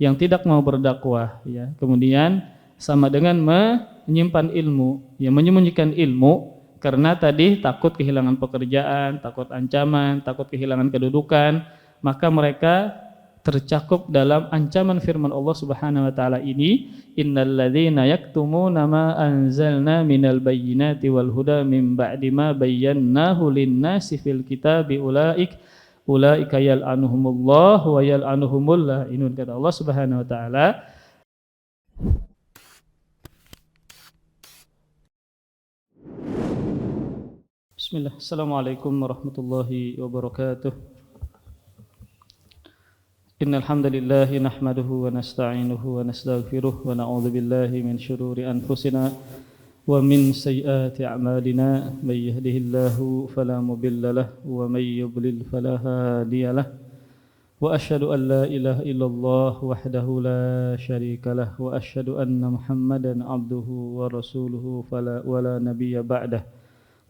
yang tidak mau berdakwah, ya. Kemudian sama dengan menyimpan ilmu, ya, menyembunyikan ilmu karena tadi takut kehilangan pekerjaan, takut ancaman, takut kehilangan kedudukan, maka mereka tercakup dalam ancaman firman Allah Subhanahu wa taala ini, innalladzina yaktumuna ma anzalna minal bayyinati wal huda min ba'di ma bayyanahu lin-nasi fil kitabi ulaika yal'anuhumullah wa yal'anuhumul la'inun. Kata Allah Subhanahu wa taala, Bismillah. Assalamualaikum warahmatullahi wabarakatuh. Innal hamdalillah nahmaduhu wa nasta'inuhu wa nastaghfiruh wa na'udzu billahi min shururi anfusina wa min sayyiati a'malina. May yahdihillahu fala mudilla lahu wa may yudlil fala hadiya lahu. Wa asyhadu an la ilaha illallah wahdahu la syarika lahu wa asyhadu anna Muhammadan 'abduhu wa rasuluhu fala wala nabiyya ba'dah.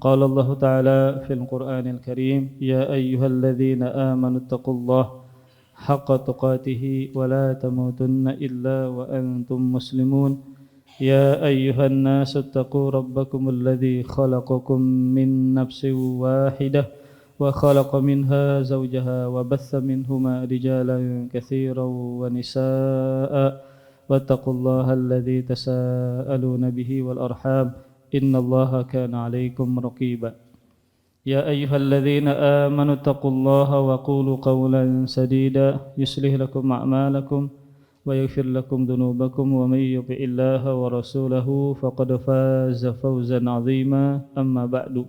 Qala Allah Ta'ala fil Qur'anil Karim, ya ayyuhalladzina amanu taqullaha haqqa tuqatih wa la tamutunna illa wa antum muslimun. Ya ayyuhan nasu taqu rabbakumul ladzi khalaqakum min nafsin wahidah wa khalaqa minha zawjaha wa batha minhuma rijalan katsiran wa nisaa'a wattaqullaha alladzi tasaaluna bihi wal arham innallaha kana 'alaikum raqiba. Ya ayyuhalladzina amanu taqullaha wa qulu qawlan sadida yuslih lakum a'malakum wa yaghfir lakum dhunubakum wa may yuti'illaha wa rasulahu faqad faza fawzan 'azima. Amma ba'du,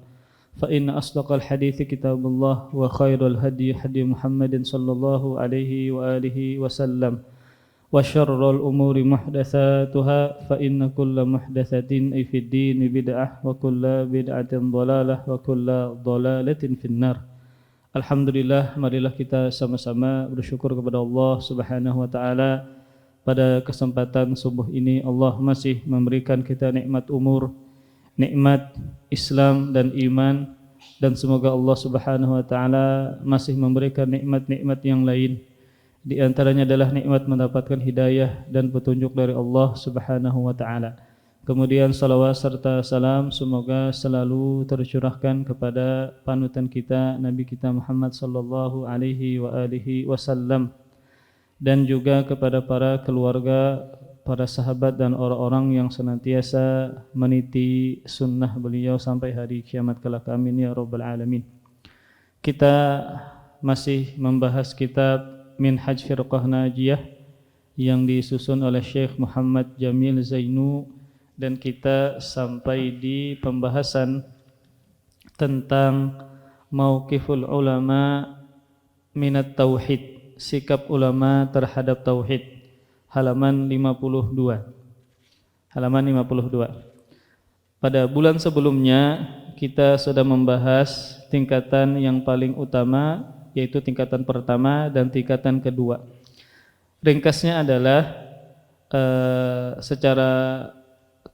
fa inna asdaqal hadithi kitabullah wa khairal hadi hadi Muhammadin sallallahu alaihi wa alihi wasallam wa syarrul umuri muhdatsatuha fa inna kulla muhdatsatin fid din bid'ah wa kulla bid'atin dhalalah wa kulla dhalalatin finnar. Alhamdulillah, marilah kita sama-sama bersyukur kepada Allah Subhanahu wa taala. Pada kesempatan subuh ini Allah masih memberikan kita nikmat umur, nikmat Islam dan iman, dan semoga Allah Subhanahu wa taala masih memberikan nikmat-nikmat yang lain. Di antaranya adalah nikmat mendapatkan hidayah dan petunjuk dari Allah Subhanahu wa taala. Kemudian salawat serta salam semoga selalu tercurahkan kepada panutan kita Nabi kita Muhammad sallallahu alaihi wa alihi wasallam, dan juga kepada para keluarga, para sahabat dan orang-orang yang senantiasa meniti sunnah beliau sampai hari kiamat kelak. Amin ya rabbal alamin. Kita masih membahas kitab Minhaj Firqah Najiyah yang disusun oleh Syekh Muhammad Jamil Zainu, dan kita sampai di pembahasan tentang mauqiful ulama minat tauhid, sikap ulama terhadap tauhid, halaman 52. Halaman 52. Pada bulan sebelumnya kita sudah membahas tingkatan yang paling utama, yaitu tingkatan pertama dan tingkatan kedua. Ringkasnya adalah secara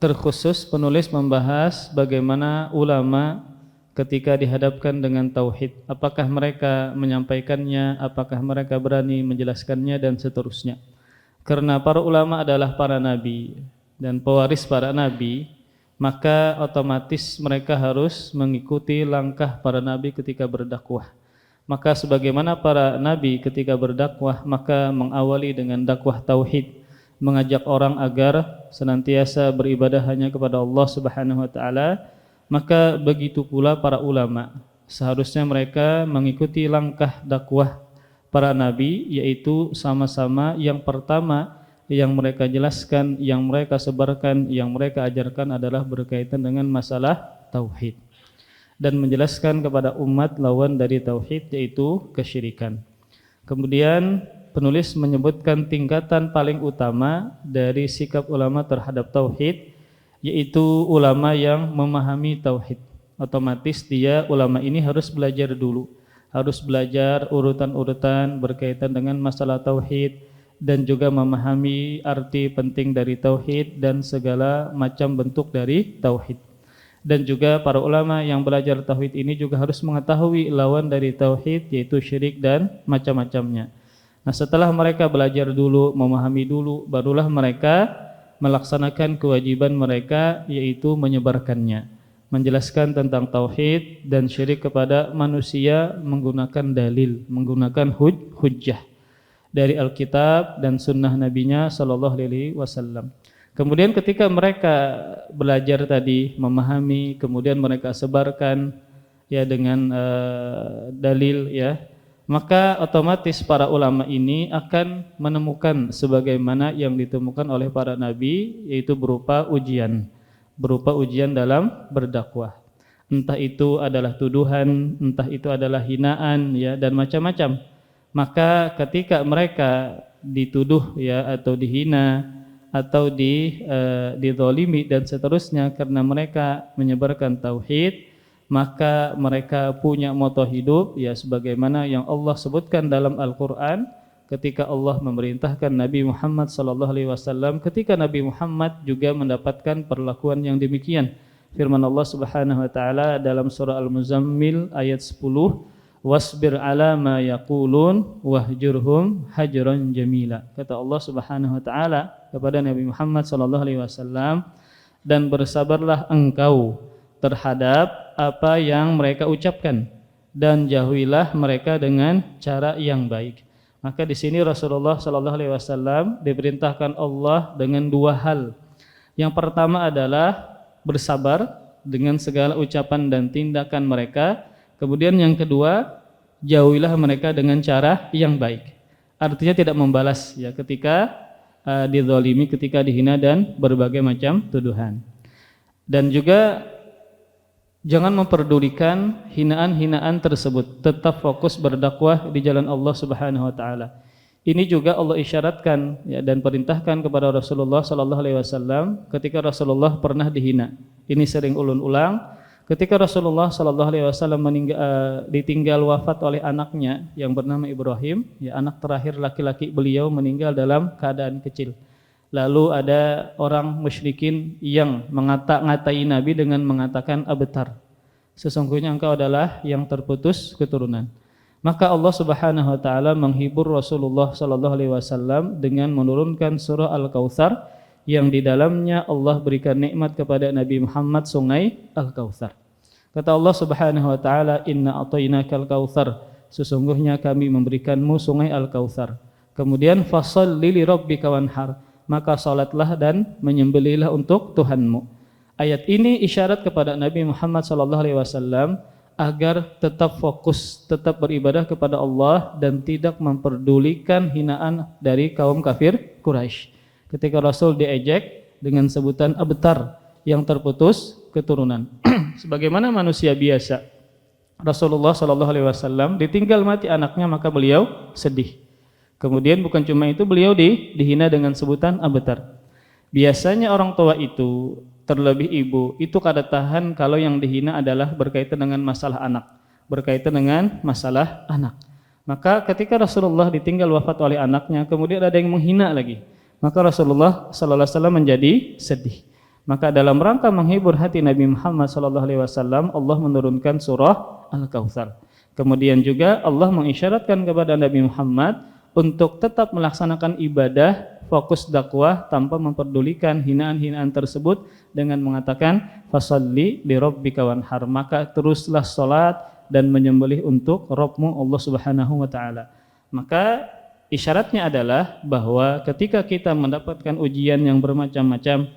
terkhusus penulis membahas bagaimana ulama ketika dihadapkan dengan tauhid, apakah mereka menyampaikannya, apakah mereka berani menjelaskannya, dan seterusnya. Karena para ulama adalah para nabi dan pewaris para nabi, maka otomatis mereka harus mengikuti langkah para nabi ketika berdakwah. Maka sebagaimana para nabi ketika berdakwah, maka mengawali dengan dakwah tauhid, mengajak orang agar senantiasa beribadah hanya kepada Allah Subhanahu wa taala. Maka begitu pula para ulama, seharusnya mereka mengikuti langkah dakwah para nabi, yaitu sama-sama yang pertama yang mereka jelaskan, yang mereka sebarkan, yang mereka ajarkan adalah berkaitan dengan masalah tauhid, dan menjelaskan kepada umat lawan dari tauhid, yaitu kesyirikan. Kemudian penulis menyebutkan tingkatan paling utama dari sikap ulama terhadap tauhid, yaitu ulama yang memahami tauhid. Otomatis dia, ulama ini harus belajar dulu, harus belajar urutan-urutan berkaitan dengan masalah tauhid, dan juga memahami arti penting dari tauhid dan segala macam bentuk dari tauhid. Dan juga para ulama yang belajar tauhid ini juga harus mengetahui lawan dari tauhid, yaitu syirik dan macam-macamnya. Nah, setelah mereka belajar dulu, memahami dulu, barulah mereka melaksanakan kewajiban mereka, yaitu menyebarkannya, menjelaskan tentang tauhid dan syirik kepada manusia menggunakan dalil, menggunakan hujjah dari Alkitab dan sunnah Nabinya Sallallahu Alaihi Wasallam. Kemudian ketika mereka belajar tadi, memahami, kemudian mereka sebarkan ya dengan dalil ya, maka otomatis para ulama ini akan menemukan sebagaimana yang ditemukan oleh para nabi, yaitu berupa ujian dalam berdakwah. Entah itu adalah tuduhan, entah itu adalah hinaan ya, dan macam-macam. Maka ketika mereka dituduh ya, atau dihina, atau dizalimi dan seterusnya karena mereka menyebarkan tauhid, maka mereka punya moto hidup ya, sebagaimana yang Allah sebutkan dalam Al-Qur'an ketika Allah memerintahkan Nabi Muhammad sallallahu alaihi wasallam, ketika Nabi Muhammad juga mendapatkan perlakuan yang demikian. Firman Allah Subhanahu wa taala dalam surah Al-Muzammil ayat 10, wasbir ala ma yaqulun wahjurhum hajran jamila. Kata Allah Subhanahu wa taala kepada Nabi Muhammad sallallahu alaihi wasallam, dan bersabarlah engkau terhadap apa yang mereka ucapkan dan jauhilah mereka dengan cara yang baik. Maka di sini Rasulullah sallallahu alaihi wasallam diperintahkan Allah dengan dua hal. Yang pertama adalah bersabar dengan segala ucapan dan tindakan mereka. Kemudian yang kedua, jauhilah mereka dengan cara yang baik. Artinya tidak membalas ya ketika dizalimi, ketika dihina dan berbagai macam tuduhan. Dan juga jangan memperdulikan hinaan-hinaan tersebut, tetap fokus berdakwah di jalan Allah Subhanahu wa taala. Ini juga Allah isyaratkan ya, dan perintahkan kepada Rasulullah sallallahu alaihi wasallam ketika Rasulullah pernah dihina. Ini sering ulun-ulang. Ketika Rasulullah sallallahu alaihi wasallam ditinggal wafat oleh anaknya yang bernama Ibrahim, ya, anak terakhir laki-laki beliau meninggal dalam keadaan kecil. Lalu ada orang musyrikin yang ngata-ngatai Nabi dengan mengatakan abtar. Sesungguhnya engkau adalah yang terputus keturunan. Maka Allah Subhanahu wa taala menghibur Rasulullah sallallahu alaihi wasallam dengan menurunkan surah Al-Kautsar yang di dalamnya Allah berikan nikmat kepada Nabi Muhammad sungai Al-Kautsar. Kata Allah Subhanahu wa taala, inna a'tainakal kautsar, sesungguhnya kami memberikanmu sungai Al-Kautsar. Kemudian fasholli li rabbika wanhar, maka salatlah dan menyembelihlah untuk Tuhanmu. Ayat ini isyarat kepada Nabi Muhammad sallallahu alaihi wasallam agar tetap fokus, tetap beribadah kepada Allah dan tidak memperdulikan hinaan dari kaum kafir Quraisy. Ketika Rasul diejek dengan sebutan abtar, yang terputus keturunan. Sebagaimana manusia biasa, Rasulullah sallallahu alaihi wasallam ditinggal mati anaknya, maka beliau sedih. Kemudian bukan cuma itu, beliau dihina dengan sebutan abtar. Biasanya orang tua itu, terlebih ibu, itu kada tahan kalau yang dihina adalah berkaitan dengan masalah anak, berkaitan dengan masalah anak. Maka ketika Rasulullah ditinggal wafat oleh anaknya, kemudian ada yang menghina lagi, maka Rasulullah sallallahu alaihi wasallam menjadi sedih. Maka dalam rangka menghibur hati Nabi Muhammad sallallahu alaihi wasallam, Allah menurunkan surah Al-Kautsar. Kemudian juga Allah mengisyaratkan kepada Nabi Muhammad untuk tetap melaksanakan ibadah, fokus dakwah tanpa memperdulikan hinaan-hinaan tersebut dengan mengatakan fasholli li rabbika wanhar, maka teruslah salat dan menyembelih untuk Rabbmu Allah Subhanahu wa taala. Maka isyaratnya adalah bahwa ketika kita mendapatkan ujian yang bermacam-macam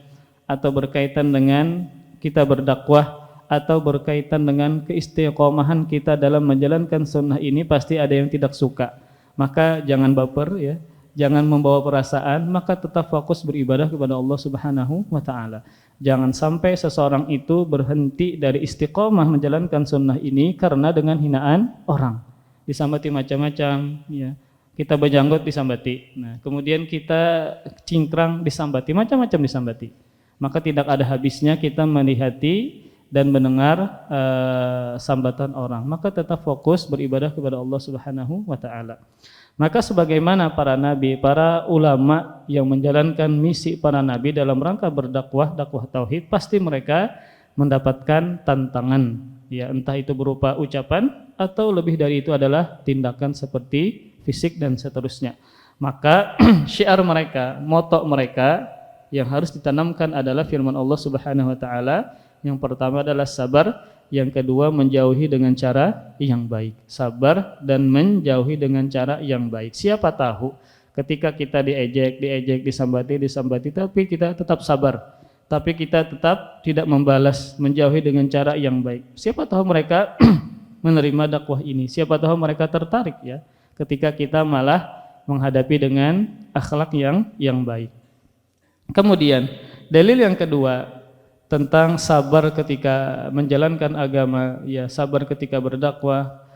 atau berkaitan dengan kita berdakwah atau berkaitan dengan keistiqomahan kita dalam menjalankan sunnah ini, pasti ada yang tidak suka. Maka jangan baper ya, jangan membawa perasaan, maka tetap fokus beribadah kepada Allah Subhanahu wa taala. Jangan sampai seseorang itu berhenti dari istiqomah menjalankan sunnah ini karena dengan hinaan orang. Disambati macam-macam ya. Kita berjanggut disambati. Nah, kemudian kita cingkrang disambati, macam-macam disambati. Maka tidak ada habisnya kita melihati dan mendengar sambatan orang. Maka tetap fokus beribadah kepada Allah Subhanahu wa taala. Maka sebagaimana para nabi, para ulama yang menjalankan misi para nabi dalam rangka berdakwah, dakwah tauhid, pasti mereka mendapatkan tantangan, ya, entah itu berupa ucapan atau lebih dari itu adalah tindakan seperti fisik dan seterusnya. Maka syiar mereka, moto mereka yang harus ditanamkan adalah firman Allah Subhanahu wa taala. Yang pertama adalah sabar, yang kedua menjauhi dengan cara yang baik. Sabar dan menjauhi dengan cara yang baik. Siapa tahu ketika kita diejek, disambati, tapi kita tetap sabar. Tapi kita tetap tidak membalas, menjauhi dengan cara yang baik. Siapa tahu mereka menerima dakwah ini. Siapa tahu mereka tertarik ya ketika kita malah menghadapi dengan akhlak yang baik. Kemudian dalil yang kedua tentang sabar ketika menjalankan agama, ya sabar ketika berdakwah.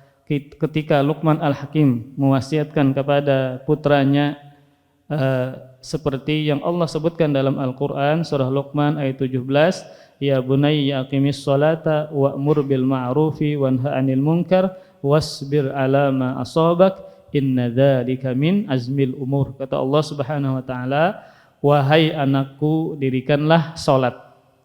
Ketika Luqman Al-Hakim mewasiatkan kepada putranya seperti yang Allah sebutkan dalam Al-Quran surah Luqman ayat 17, ya bunayya aqimis sholata wa'mur bil ma'rufi wanha 'anil munkar wasbir 'ala ma asabak inna dzalika min azmil umur. Kata Allah Subhanahu wa taala, wahai anakku, dirikanlah salat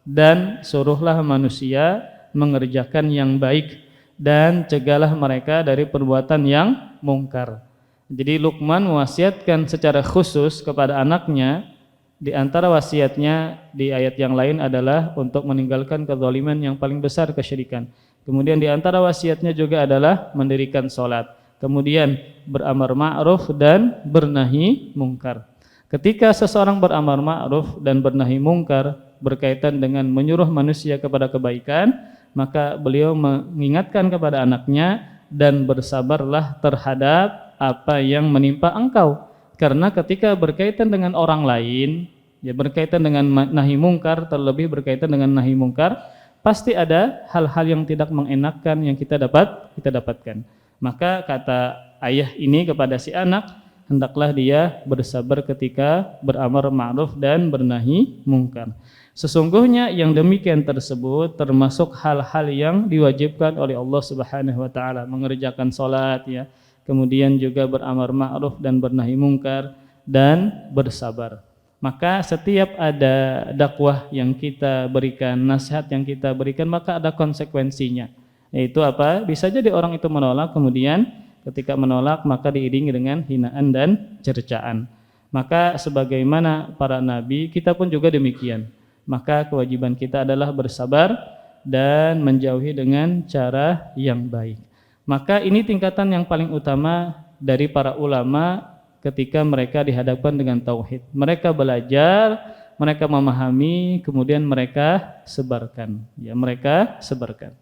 dan suruhlah manusia mengerjakan yang baik dan cegahlah mereka dari perbuatan yang mungkar. Jadi Luqman mewasiatkan secara khusus kepada anaknya. Di antara wasiatnya di ayat yang lain adalah untuk meninggalkan kezaliman yang paling besar, kesyirikan. Kemudian di antara wasiatnya juga adalah mendirikan sholat. Kemudian beramar ma'ruf dan bernahi mungkar. Ketika seseorang beramar ma'ruf dan bernahi mungkar berkaitan dengan menyuruh manusia kepada kebaikan, maka beliau mengingatkan kepada anaknya, dan bersabarlah terhadap apa yang menimpa engkau. Karena ketika berkaitan dengan orang lain, ya berkaitan dengan nahi mungkar, terlebih berkaitan dengan nahi mungkar, pasti ada hal-hal yang tidak mengenakkan yang kita dapatkan. Maka kata ayah ini kepada si anak, hendaklah dia bersabar ketika beramar ma'ruf dan bernahi mungkar. Sesungguhnya yang demikian tersebut termasuk hal-hal yang diwajibkan oleh Allah Subhanahu wa taala, mengerjakan salat ya, kemudian juga beramar ma'ruf dan bernahi mungkar dan bersabar. Maka setiap ada dakwah yang kita berikan, nasihat yang kita berikan, maka ada konsekuensinya. Yaitu apa? Bisa jadi orang itu menolak, kemudian ketika menolak maka diiringi dengan hinaan dan cercaan. Maka sebagaimana para nabi, kita pun juga demikian. Maka kewajiban kita adalah bersabar dan menjauhi dengan cara yang baik. Maka ini tingkatan yang paling utama dari para ulama ketika mereka dihadapkan dengan tauhid. Mereka belajar, mereka memahami, kemudian mereka sebarkan. Ya, mereka sebarkan.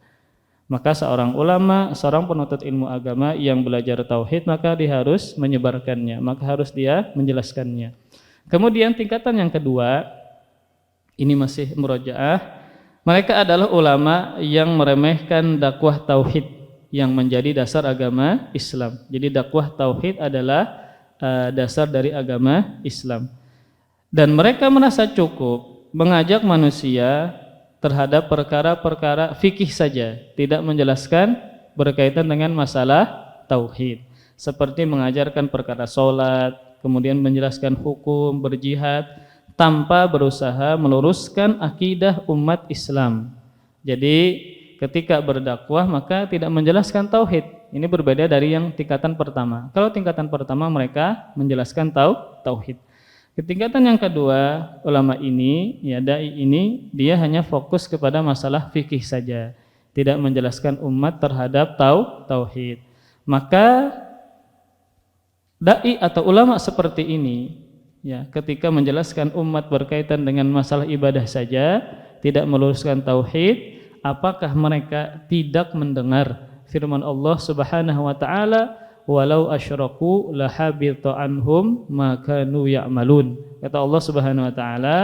Maka seorang ulama, seorang penuntut ilmu agama yang belajar tauhid, maka dia harus menyebarkannya, maka harus dia menjelaskannya. Kemudian tingkatan yang kedua, ini masih murojaah, mereka adalah ulama yang meremehkan dakwah tauhid yang menjadi dasar agama Islam. Jadi dakwah tauhid adalah dasar dari agama Islam. Dan mereka merasa cukup mengajak manusia terhadap perkara-perkara fikih saja, tidak menjelaskan berkaitan dengan masalah tauhid. Seperti mengajarkan perkara sholat, kemudian menjelaskan hukum, berjihad, tanpa berusaha meluruskan akidah umat Islam. Jadi ketika berdakwah maka tidak menjelaskan tauhid. Ini berbeda dari yang tingkatan pertama. Kalau tingkatan pertama mereka menjelaskan tauhid. Tingkatan yang kedua, ulama ini, ya dai ini, dia hanya fokus kepada masalah fikih saja, tidak menjelaskan umat terhadap tauhid. Maka dai atau ulama seperti ini, ya, ketika menjelaskan umat berkaitan dengan masalah ibadah saja, tidak meluruskan tauhid, apakah mereka tidak mendengar firman Allah Subhanahu wa taala, walau asyraku lahabita anhum ma kanu ya'malun. Kata Allah Subhanahu wa taala,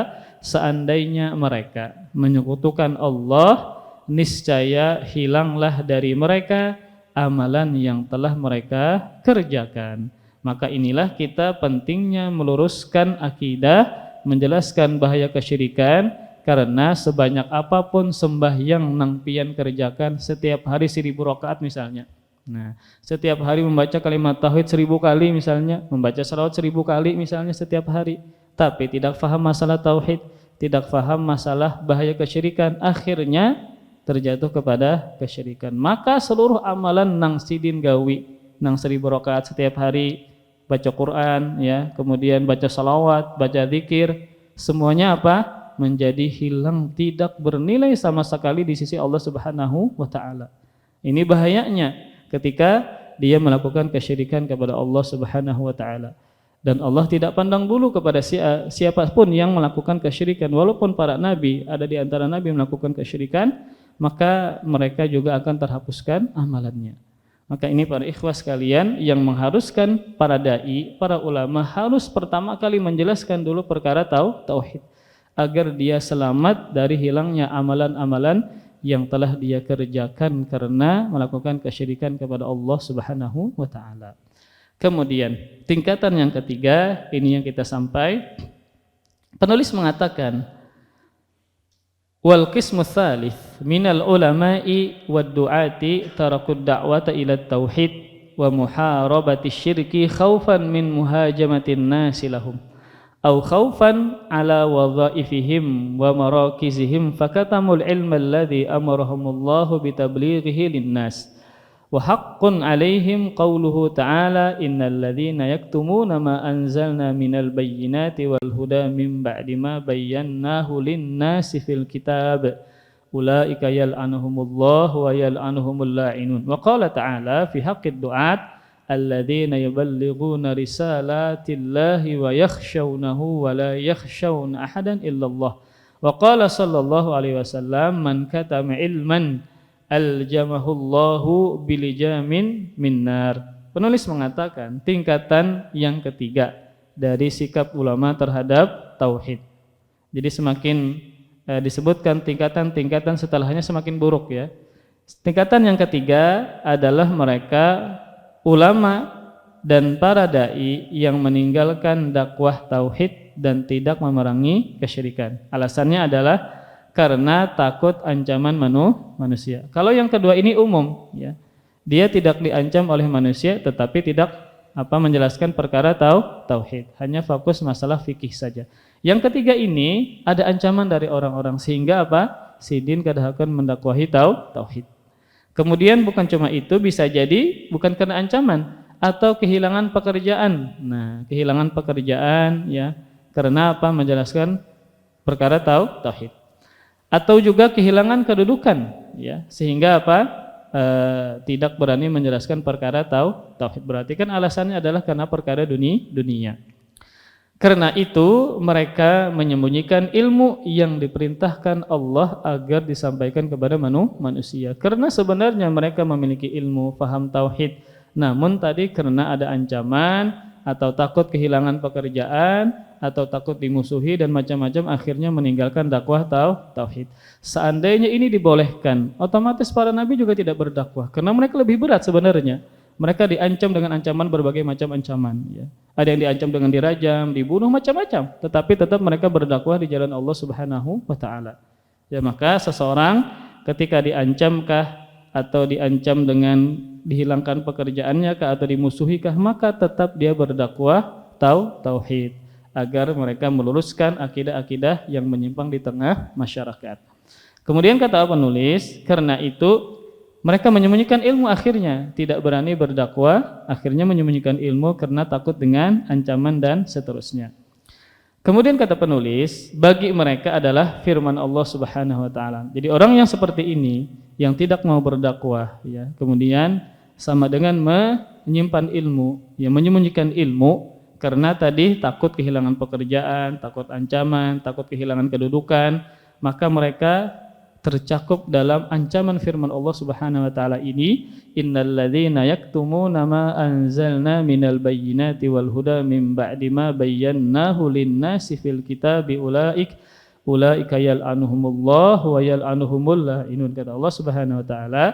seandainya mereka menyekutukan Allah, niscaya hilanglah dari mereka amalan yang telah mereka kerjakan. Maka inilah kita pentingnya meluruskan akidah, menjelaskan bahaya kesyirikan, karena sebanyak apapun sembahyang nang pian kerjakan setiap hari 1000 rakaat misalnya. Nah, setiap hari membaca kalimat tauhid 1000 kali misalnya, membaca salawat 1000 kali misalnya setiap hari, tapi tidak faham masalah tauhid, tidak faham masalah bahaya kesyirikan, akhirnya terjatuh kepada kesyirikan. Maka seluruh amalan nang sidin gawi, nang 1000 rakaat setiap hari, baca Quran ya, kemudian baca salawat, baca zikir, semuanya apa? Menjadi hilang, tidak bernilai sama sekali di sisi Allah Subhanahu wa taala. Ini bahayanya ketika dia melakukan kesyirikan kepada Allah Subhanahu wa taala. Dan Allah tidak pandang bulu kepada siapapun yang melakukan kesyirikan, walaupun para nabi, ada di antara nabi melakukan kesyirikan, maka mereka juga akan terhapuskan amalannya. Maka ini para ikhwas sekalian yang mengharuskan para dai, para ulama harus pertama kali menjelaskan dulu perkara tauhid agar dia selamat dari hilangnya amalan-amalan yang telah dia kerjakan karena melakukan kesyirikan kepada Allah Subhanahu wa taala. Kemudian tingkatan yang ketiga, ini yang kita sampai, penulis mengatakan wal qismu tsalits minal ulama'i wad du'ati tarakud da'wata ila tauhid wa muharabati syirki khaufan min muhajamatin nasi lahum aw khaufan ala wadhaifihim wa marakizihim fakatamul ilma alladhi amarahumullahu bitablighihi linnas wa haqqun alaihim qawluhu ta'ala innal ladzina yaktumuna ma anzalna minal bayyinati wal huda min ba'di ma bayyanahu lin-nasi fil kitab ulaika yal'anuhumullahu wa yal'anuhumul la'inun. Wa qala ta'ala fi haqqid du'at alladzina yuballighuna risalatillahi wa yakhshawnahu wa la yakhshawna ahadan illallah. Wa qala sallallahu alaihi wasallam man katama ilman aljamahullahu bilijamin minnar. Penulis mengatakan tingkatan yang ketiga dari sikap ulama terhadap tauhid. Jadi semakin disebutkan tingkatan-tingkatan setelahnya semakin buruk ya. Tingkatan yang ketiga adalah mereka ulama dan para dai yang meninggalkan dakwah tauhid dan tidak memerangi kesyirikan. Alasannya adalah karena takut ancaman manusia. Kalau yang kedua ini umum ya. Dia tidak diancam oleh manusia tetapi tidak menjelaskan perkara tauhid, hanya fokus masalah fikih saja. Yang ketiga ini ada ancaman dari orang-orang sehingga sidin kada akan mendakwahi tauhid. Kemudian bukan cuma itu, bisa jadi bukan karena ancaman atau kehilangan pekerjaan. Nah, kehilangan pekerjaan ya karena menjelaskan perkara tauhid. Atau juga kehilangan kedudukan ya sehingga tidak berani menjelaskan perkara tauhid. Berarti kan alasannya adalah karena perkara dunia. Karena itu mereka menyembunyikan ilmu yang diperintahkan Allah agar disampaikan kepada manusia. Karena sebenarnya mereka memiliki ilmu, paham tauhid, namun tadi karena ada ancaman atau takut kehilangan pekerjaan atau takut dimusuhi dan macam-macam akhirnya meninggalkan dakwah tauhid. Seandainya ini dibolehkan, otomatis para nabi juga tidak berdakwah karena mereka lebih berat sebenarnya. Mereka diancam dengan ancaman berbagai macam ancaman ya. Ada yang diancam dengan dirajam, dibunuh macam-macam, tetapi tetap mereka berdakwah di jalan Allah Subhanahu wa taala. Ya, maka seseorang ketika diancamkah atau diancam dengan dihilangkan pekerjaannya kah atau dimusuhi kah, maka tetap dia berdakwah tauhid agar mereka meluruskan akidah-akidah yang menyimpang di tengah masyarakat. Kemudian kata penulis, karena itu mereka menyembunyikan ilmu, akhirnya tidak berani berdakwah, akhirnya menyembunyikan ilmu karena takut dengan ancaman dan seterusnya. Kemudian kata penulis, bagi mereka adalah firman Allah Subhanahu wa taala. Jadi orang yang seperti ini yang tidak mau berdakwah ya, kemudian sama dengan menyimpan ilmu, ya menyembunyikan ilmu karena tadi takut kehilangan pekerjaan, takut ancaman, takut kehilangan kedudukan, maka mereka tercakup dalam ancaman firman Allah Subhanahu wa taala ini, innalladzina yaktumuna ma anzalna minal bayyinati wal huda min ba'di ma bayyanahu lin-nasi fil kitabi ulaika yal'anuhumullah wa yal'anuhumul la'inun. Kata Allah Subhanahu wa taala,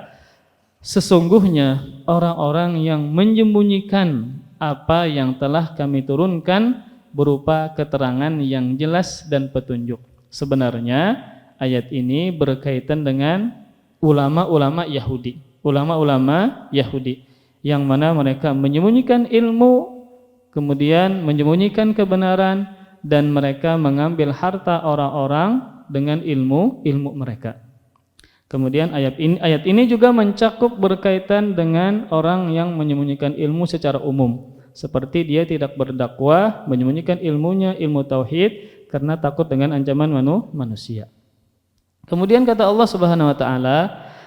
sesungguhnya orang-orang yang menyembunyikan apa yang telah kami turunkan berupa keterangan yang jelas dan petunjuk. Sebenarnya ayat ini berkaitan dengan ulama-ulama Yahudi. Ulama-ulama Yahudi yang mana mereka menyembunyikan ilmu, kemudian menyembunyikan kebenaran, dan mereka mengambil harta orang-orang dengan ilmu mereka. Kemudian ayat ini juga mencakup berkaitan dengan orang yang menyembunyikan ilmu secara umum. Seperti dia tidak berdakwah, menyembunyikan ilmunya, ilmu tauhid karena takut dengan ancaman manusia. Kemudian kata Allah Subhanahu wa taala,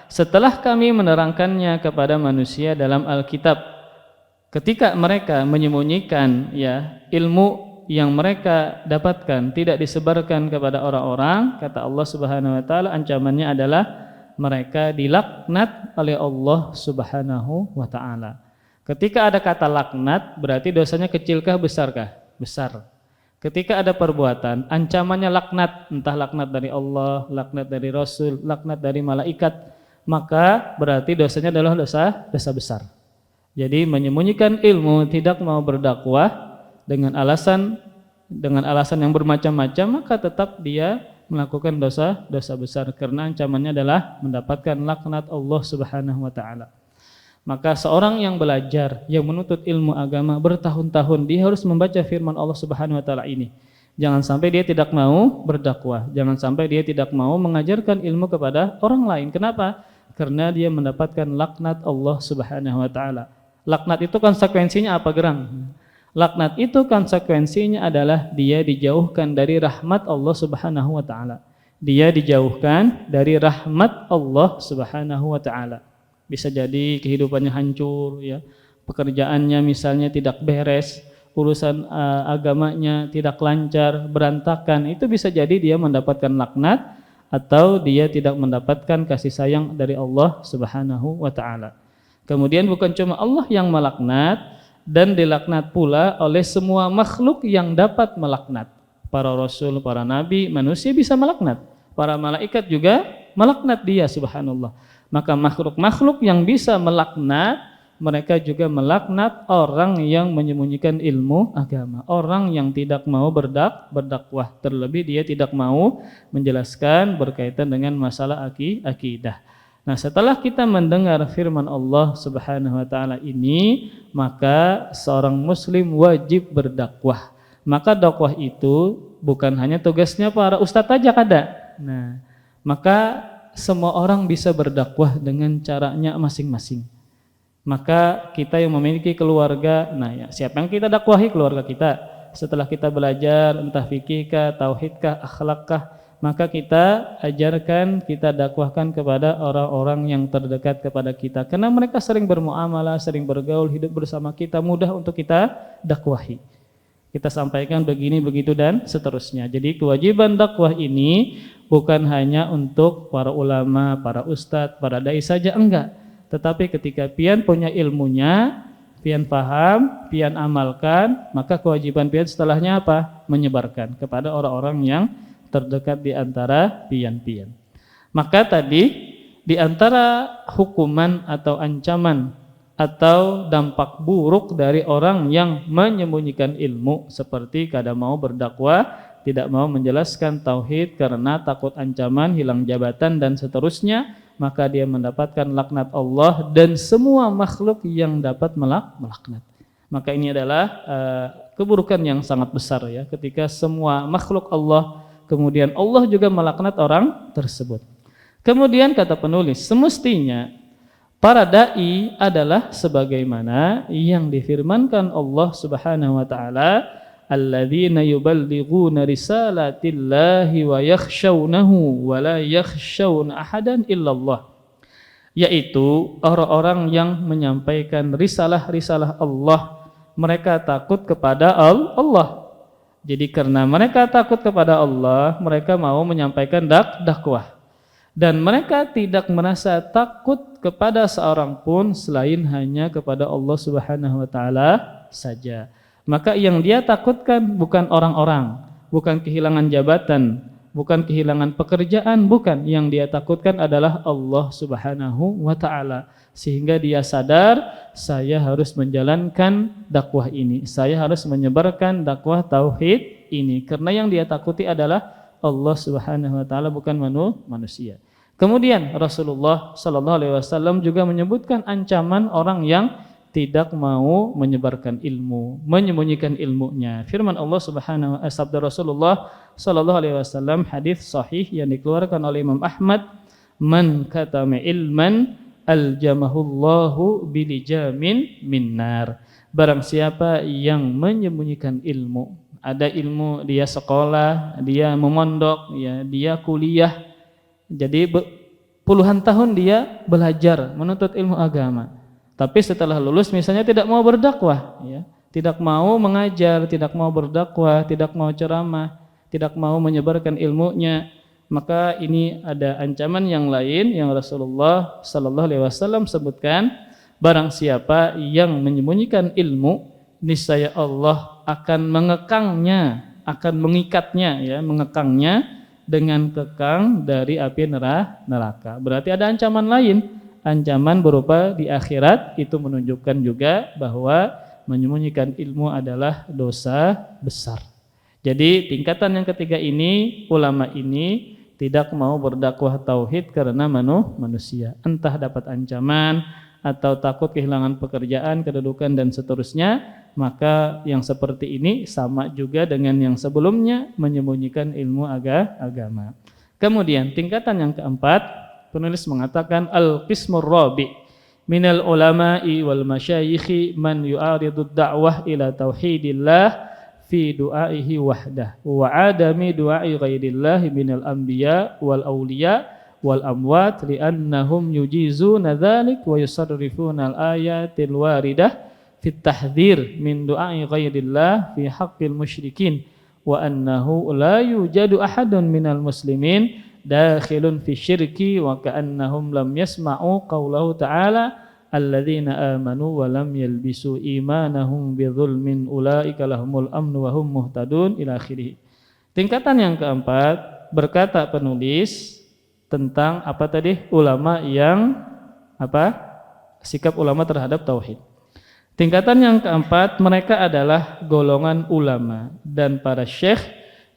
setelah kami menerangkannya kepada manusia dalam Alkitab, ketika mereka menyembunyikan ilmu yang mereka dapatkan tidak disebarkan kepada orang-orang, kata Allah Subhanahu wa taala, ancamannya adalah mereka dilaknat oleh Allah Subhanahu wa taala. Ketika ada kata laknat, berarti dosanya kecilkah besarkah? Besar. Ketika ada perbuatan, ancamannya laknat, entah laknat dari Allah, laknat dari Rasul, laknat dari malaikat, maka berarti dosanya adalah dosa besar. Jadi menyembunyikan ilmu, tidak mau berdakwah dengan alasan yang bermacam-macam, maka tetap dia melakukan dosa besar karena ancamannya adalah mendapatkan laknat Allah Subhanahu wa taala. Maka seorang yang belajar, yang menuntut ilmu agama bertahun-tahun, dia harus membaca firman Allah Subhanahu wa taala ini. Jangan sampai dia tidak mau berdakwah, jangan sampai dia tidak mau mengajarkan ilmu kepada orang lain. Kenapa? Karena dia mendapatkan laknat Allah Subhanahu wa taala. Laknat itu konsekuensinya apa, Gerang? Laknat itu konsekuensinya adalah dia dijauhkan dari rahmat Allah Subhanahu wa taala. Dia dijauhkan dari rahmat Allah Subhanahu wa taala. Bisa jadi kehidupannya hancur, pekerjaannya misalnya tidak beres, urusan agamanya tidak lancar, berantakan. Itu bisa jadi dia mendapatkan laknat atau dia tidak mendapatkan kasih sayang dari Allah Subhanahu wa taala. Kemudian bukan cuma Allah yang melaknat, dan dilaknat pula oleh semua makhluk yang dapat melaknat. Para rasul, para nabi, manusia bisa melaknat. Para malaikat juga melaknat dia, subhanallah. Maka makhluk-makhluk yang bisa melaknat, mereka juga melaknat orang yang menyembunyikan ilmu agama. Orang yang tidak mau berdakwah. Terlebih dia tidak mau menjelaskan berkaitan dengan masalah akidah. Nah, setelah kita mendengar firman Allah Subhanahu wa taala ini, maka seorang muslim wajib berdakwah. Maka dakwah itu bukan hanya tugasnya para ustadz saja kada. Nah, maka semua orang bisa berdakwah dengan caranya masing-masing. Maka kita yang memiliki keluarga, siapa yang kita dakwahi? Keluarga kita. Setelah kita belajar entah fikihkah, tauhidkah, akhlakkah, maka kita ajarkan, kita dakwahkan kepada orang-orang yang terdekat kepada kita. Karena mereka sering bermuamalah, sering bergaul, hidup bersama kita, mudah untuk kita dakwahi. Kita sampaikan begini, begitu, dan seterusnya. Jadi kewajiban dakwah ini bukan hanya untuk para ulama, para ustadz, para dai saja, enggak. Tetapi ketika pian punya ilmunya, pian paham, pian amalkan, maka kewajiban pian setelahnya apa? Menyebarkan kepada orang-orang yang terdekat di antara pian-pian. Maka tadi di antara hukuman atau ancaman atau dampak buruk dari orang yang menyembunyikan ilmu seperti kada mau berdakwah, tidak mau menjelaskan tauhid karena takut ancaman, hilang jabatan dan seterusnya, maka dia mendapatkan laknat Allah dan semua makhluk yang dapat melaknat. Maka ini adalah keburukan yang sangat besar ketika semua makhluk Allah, kemudian Allah juga melaknat orang tersebut. Kemudian kata penulis, semestinya para dai adalah sebagaimana yang difirmankan Allah Subhanahu wa taala, alladzina yuballighuna risalatillahi wa yakhshawnahu wa la yakhshawna ahadan illallah, yaitu orang-orang yang menyampaikan risalah-risalah Allah, mereka takut kepada Allah. Jadi karena mereka takut kepada Allah, mereka mau menyampaikan dakwah. Dan mereka tidak merasa takut kepada seorang pun selain hanya kepada Allah Subhanahu wa taala saja. Maka yang dia takutkan bukan orang-orang, bukan kehilangan jabatan, bukan kehilangan pekerjaan, bukan. Yang dia takutkan adalah Allah Subhanahu wa taala. Sehingga dia sadar, saya harus menjalankan dakwah ini, saya harus menyebarkan dakwah tauhid ini, karena yang dia takuti adalah Allah Subhanahu wa taala, bukan manusia. Kemudian Rasulullah sallallahu alaihi wasallam juga menyebutkan ancaman orang yang tidak mau menyebarkan ilmu, menyembunyikan ilmunya. Firman Allah Subhanahu sabda Rasulullah sallallahu alaihi wasallam, hadis sahih yang dikeluarkan oleh Imam Ahmad, man katama ilman aljamahullahu bilijamin minnar. Barang siapa yang menyembunyikan ilmu, ada ilmu dia sekolah, dia memondok, ya, dia kuliah, jadi puluhan tahun dia belajar menuntut ilmu agama, tapi setelah lulus misalnya tidak mau berdakwah, ya, tidak mau mengajar, tidak mau berdakwah, tidak mau ceramah, tidak mau menyebarkan ilmunya, maka ini ada ancaman yang lain yang Rasulullah sallallahu alaihi wasallam sebutkan. Barang siapa yang menyembunyikan ilmu, niscaya Allah akan mengekangnya, akan mengikatnya, ya, mengekangnya dengan kekang dari api neraka. Berarti ada ancaman lain, ancaman berupa di akhirat. Itu menunjukkan juga bahwa menyembunyikan ilmu adalah dosa besar. Jadi tingkatan yang ketiga ini, ulama ini tidak mau berdakwah tauhid karena manusia, entah dapat ancaman atau takut kehilangan pekerjaan, kedudukan dan seterusnya, maka yang seperti ini sama juga dengan yang sebelumnya, menyembunyikan ilmu agama. Kemudian tingkatan yang keempat, penulis mengatakan al-qismur rabi' minal ulama'i wal masyayikhi man yu'aridu da'wah ila tauhidillah fi du'aihi wahdah wa adami du'ai ghairillahi minal anbiya wal awliya wal amwat li'annahum yujizuna dzalik wa yusarrifuna al-ayatil waridah fit tahdhir min du'ai ghairillah fi haqqil musyrikin wa annahu la yujadu ahadun minal muslimin dakhilun fi syirki wa ka'annahum lam yasma'u qawlahu ta'ala alladzina amanu wa lam yalbisu imanahum bidzulmin ulaika lahumul amnu wa hum muhtadun ila akhirih. Tingkatan yang keempat, berkata penulis tentang apa tadi? Ulama yang apa? Sikap ulama terhadap tauhid. Tingkatan yang keempat, mereka adalah golongan ulama dan para syekh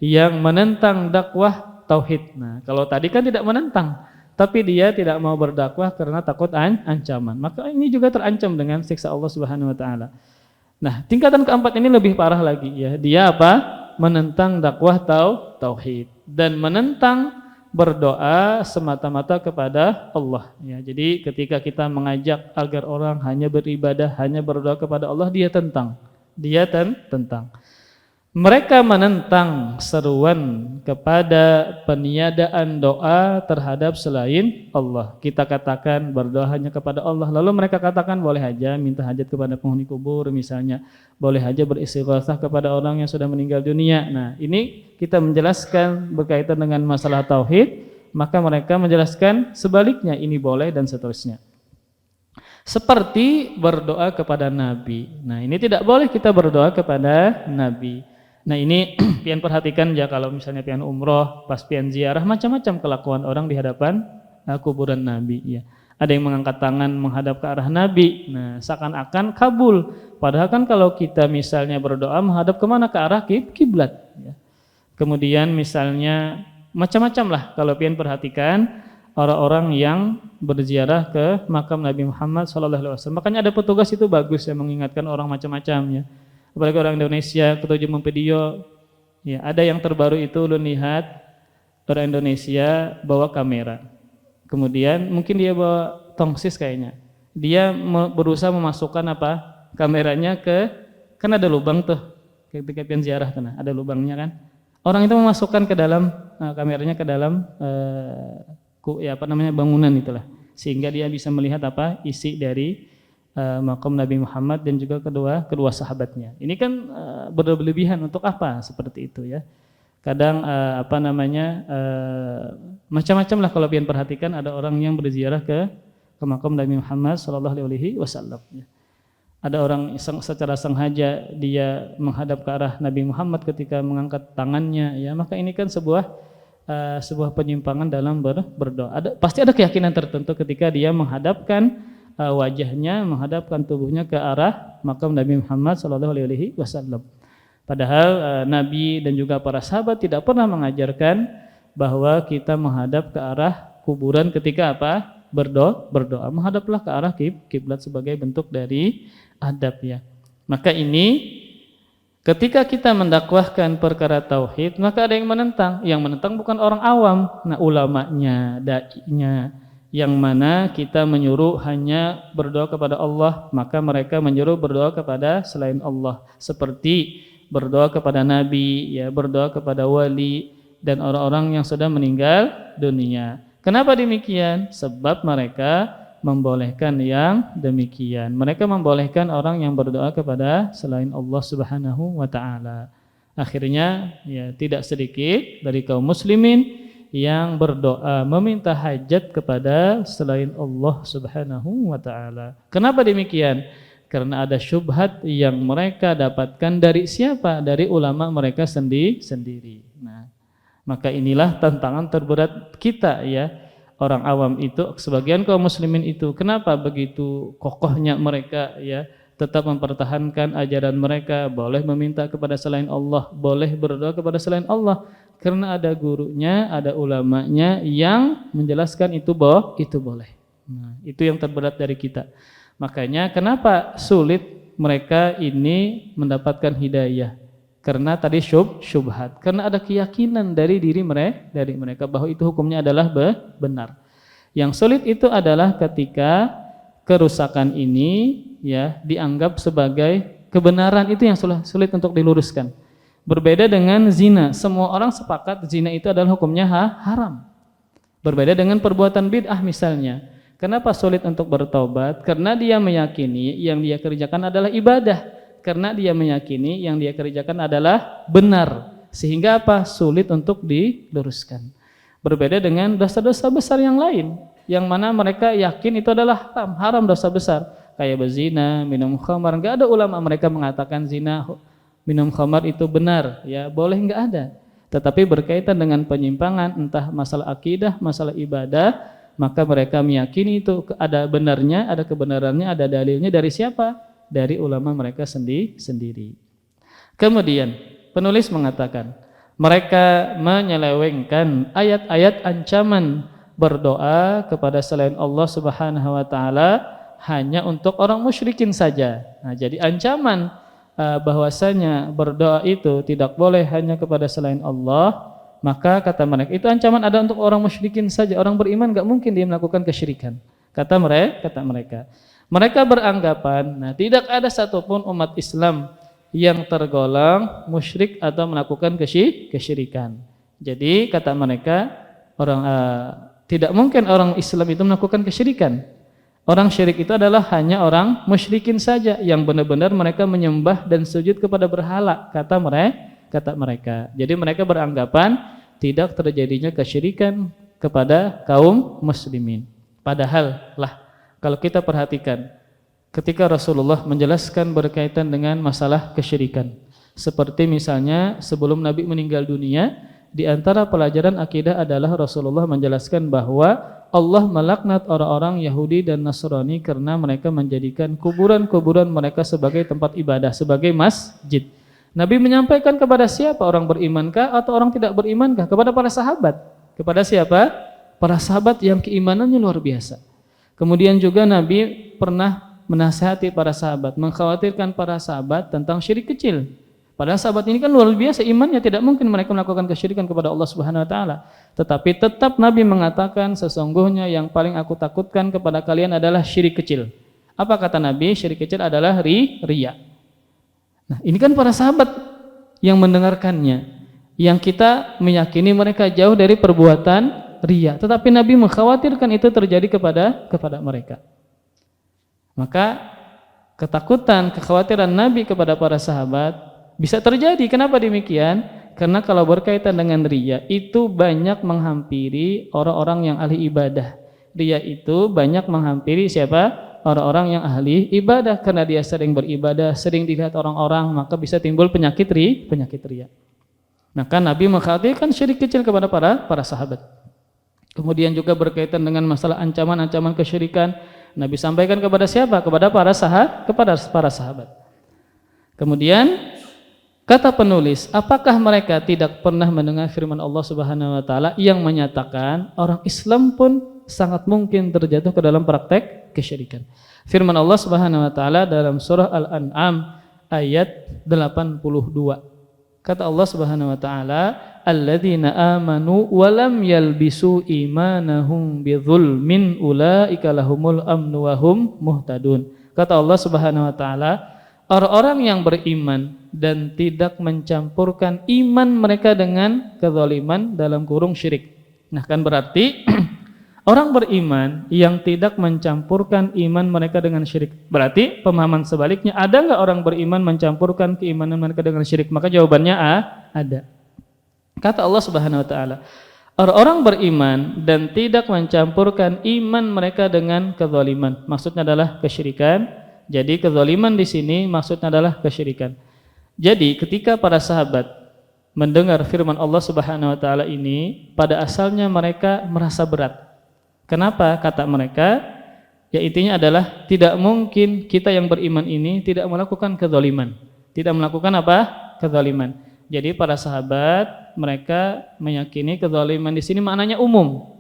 yang menentang dakwah tauhid. Nah, kalau tadi kan tidak menentang, tapi dia tidak mau berdakwah karena takut ancaman. Maka ini juga terancam dengan siksa Allah Subhanahu wa taala. Nah, tingkatan keempat ini lebih parah lagi, ya. Dia apa? Menentang dakwah tauhid dan menentang berdoa semata-mata kepada Allah, ya. Jadi ketika kita mengajak agar orang hanya beribadah, hanya berdoa kepada Allah, dia tentang. Mereka menentang seruan kepada peniadaan doa terhadap selain Allah. Kita katakan berdoa hanya kepada Allah, lalu mereka katakan boleh aja minta hajat kepada penghuni kubur misalnya, boleh aja beristighatsah kepada orang yang sudah meninggal dunia. Nah, ini kita menjelaskan berkaitan dengan masalah tauhid, maka mereka menjelaskan sebaliknya, ini boleh dan seterusnya. Seperti berdoa kepada Nabi. Nah, ini tidak boleh kita berdoa kepada Nabi. Nah, ini pian perhatikan ya, kalau misalnya pian umroh, pas pian ziarah, macam-macam kelakuan orang di hadapan kuburan Nabi, ya. Ada yang mengangkat tangan menghadap ke arah Nabi. Nah, seakan-akan kabul. Padahal kan kalau kita misalnya berdoa menghadap kemana? Ke arah kiblat, ya. Kemudian misalnya macam-macam lah kalau pian perhatikan orang-orang yang berziarah ke makam Nabi Muhammad SAW. Makanya ada petugas itu bagus ya, mengingatkan orang macam-macam, ya. Apalagi orang Indonesia ketujuh memvideo, ya, ada yang terbaru itu lu lihat orang Indonesia bawa kamera, kemudian mungkin dia bawa tongsis kayaknya, dia berusaha memasukkan apa kameranya kan ada lubang tuh ketika pian ziarah kan ada lubangnya kan, orang itu memasukkan ke dalam kameranya ke dalam bangunan itulah, sehingga dia bisa melihat apa isi dari makam Nabi Muhammad dan juga kedua sahabatnya. Ini kan berlebihan untuk apa seperti itu, ya. Kadang macam-macam lah kalau pian perhatikan, ada orang yang berziarah ke makam Nabi Muhammad SAW. Ya. Ada orang secara sengaja dia menghadap ke arah Nabi Muhammad ketika mengangkat tangannya, ya. Maka ini kan sebuah penyimpangan dalam berdoa. Pasti ada keyakinan tertentu ketika dia menghadapkan wajahnya, menghadapkan tubuhnya ke arah makam Nabi Muhammad SAW. Padahal Nabi dan juga para sahabat tidak pernah mengajarkan bahwa kita menghadap ke arah kuburan ketika apa? Berdoa. Menghadaplah ke arah kiblat sebagai bentuk dari adab, ya. Maka ini Ketika kita mendakwahkan perkara tauhid, maka ada yang menentang. Yang menentang bukan orang awam, nah ulamanya, dai-nya, yang mana kita menyuruh hanya berdoa kepada Allah, maka mereka menyuruh berdoa kepada selain Allah, seperti berdoa kepada nabi, ya, berdoa kepada wali dan orang-orang yang sudah meninggal dunia. Kenapa demikian? Sebab mereka membolehkan yang demikian. Mereka membolehkan orang yang berdoa kepada selain Allah Subhanahu wa taala. Akhirnya ya tidak sedikit dari kaum muslimin yang berdoa meminta hajat kepada selain Allah Subhanahu wa taala. Kenapa demikian? Karena ada syubhat yang mereka dapatkan dari siapa? Dari ulama mereka sendiri. Nah, maka inilah tantangan terberat kita, ya. Orang awam itu, sebagian kaum muslimin itu, kenapa begitu kokohnya mereka, ya, tetap mempertahankan ajaran mereka, boleh meminta kepada selain Allah, boleh berdoa kepada selain Allah, karena ada gurunya, ada ulamanya yang menjelaskan itu boleh. Nah, itu yang terberat dari kita. Makanya kenapa sulit mereka ini mendapatkan hidayah? Karena tadi syubhat. Karena ada keyakinan dari mereka bahwa itu hukumnya adalah benar. Yang sulit itu adalah ketika kerusakan ini, ya, dianggap sebagai kebenaran, itu yang sulit untuk diluruskan. Berbeda dengan zina. Semua orang sepakat zina itu adalah hukumnya haram. Berbeda dengan perbuatan bid'ah misalnya. Kenapa sulit untuk bertobat? Karena dia meyakini yang dia kerjakan adalah ibadah. Karena dia meyakini yang dia kerjakan adalah benar. Sehingga apa? Sulit untuk diluruskan. Berbeda dengan dosa-dosa besar yang lain, yang mana mereka yakin itu adalah haram dosa besar. Kayak berzina, minum khamar. Enggak ada ulama mereka mengatakan zina, minum khamar itu benar, ya, boleh, enggak ada. Tetapi berkaitan dengan penyimpangan, entah masalah akidah, masalah ibadah, maka mereka meyakini itu ada benarnya, ada kebenarannya, ada dalilnya dari siapa? Dari ulama mereka sendiri. Kemudian penulis mengatakan mereka menyelewengkan ayat-ayat ancaman berdoa kepada selain Allah Subhanahu wa taala hanya untuk orang musyrikin saja. Nah, jadi ancaman bahwasanya berdoa itu tidak boleh hanya kepada selain Allah, maka kata mereka itu ancaman ada untuk orang musyrikin saja. Orang beriman enggak mungkin dia melakukan kesyirikan. Kata mereka. Mereka beranggapan, nah, tidak ada satupun umat Islam yang tergolong musyrik atau melakukan kesyirikan. Jadi kata mereka, tidak mungkin orang Islam itu melakukan kesyirikan. Orang syirik itu adalah hanya orang musyrikin saja yang benar-benar mereka menyembah dan sujud kepada berhala, kata mereka. Jadi mereka beranggapan tidak terjadinya kesyirikan kepada kaum muslimin. Padahal kalau kita perhatikan, ketika Rasulullah menjelaskan berkaitan dengan masalah kesyirikan, seperti misalnya sebelum Nabi meninggal dunia, di antara pelajaran akidah adalah Rasulullah menjelaskan bahwa Allah melaknat orang-orang Yahudi dan Nasrani karena mereka menjadikan kuburan-kuburan mereka sebagai tempat ibadah, sebagai masjid. Nabi menyampaikan kepada siapa? Orang berimankah atau orang tidak berimankah? Kepada para sahabat. Kepada siapa? Para sahabat yang keimanannya luar biasa. Kemudian juga Nabi pernah menasihati para sahabat, mengkhawatirkan para sahabat tentang syirik kecil. Padahal sahabat ini kan luar biasa imannya, tidak mungkin mereka melakukan kesyirikan kepada Allah Subhanahu wa taala. Tetapi tetap Nabi mengatakan, sesungguhnya yang paling aku takutkan kepada kalian adalah syirik kecil. Apa kata Nabi? Syirik kecil adalah riya. Nah, ini kan para sahabat yang mendengarkannya, yang kita meyakini mereka jauh dari perbuatan riya, tetapi Nabi mengkhawatirkan itu terjadi kepada mereka. Maka ketakutan, kekhawatiran Nabi kepada para sahabat bisa terjadi. Kenapa demikian? Karena kalau berkaitan dengan riya itu banyak menghampiri orang-orang yang ahli ibadah. Riya itu banyak menghampiri siapa? Orang-orang yang ahli ibadah, karena dia sering beribadah, sering dilihat orang-orang, maka bisa timbul penyakit riya. Maka Nabi mengkhawatirkan syirik kecil kepada para sahabat. Kemudian juga berkaitan dengan masalah ancaman-ancaman kesyirikan, Nabi sampaikan kepada siapa? Kepada para sahabat. Kemudian kata penulis, apakah mereka tidak pernah mendengar firman Allah Subhanahu wa taala yang menyatakan orang Islam pun sangat mungkin terjatuh ke dalam praktek kesyirikan. Firman Allah Subhanahu wa taala dalam surah Al-An'am ayat 82. Kata Allah Subhanahu wa taala, alladzina amanu wa lam yalbisu imanahum bidzulmin ulaika lahumul amnu wa hum muhtadun. Kata Allah Subhanahu wa taala, orang-orang yang beriman dan tidak mencampurkan iman mereka dengan kezaliman dalam kurung syirik. Nah, kan berarti orang beriman yang tidak mencampurkan iman mereka dengan syirik. Berarti pemahaman sebaliknya, ada nggak orang beriman mencampurkan keimanan mereka dengan syirik? Maka jawabannya ada. Kata Allah Subhanahu wa taala, orang-orang beriman dan tidak mencampurkan iman mereka dengan kezaliman. Maksudnya adalah kesyirikan. Jadi kezaliman di sini maksudnya adalah kesyirikan. Jadi ketika para sahabat mendengar firman Allah Subhanahu wa taala ini, pada asalnya mereka merasa berat. Kenapa? Kata mereka, ya intinya adalah tidak mungkin kita yang beriman ini tidak melakukan kezaliman. Tidak melakukan apa? Kezaliman. Jadi para sahabat mereka meyakini kezaliman di sini maknanya umum.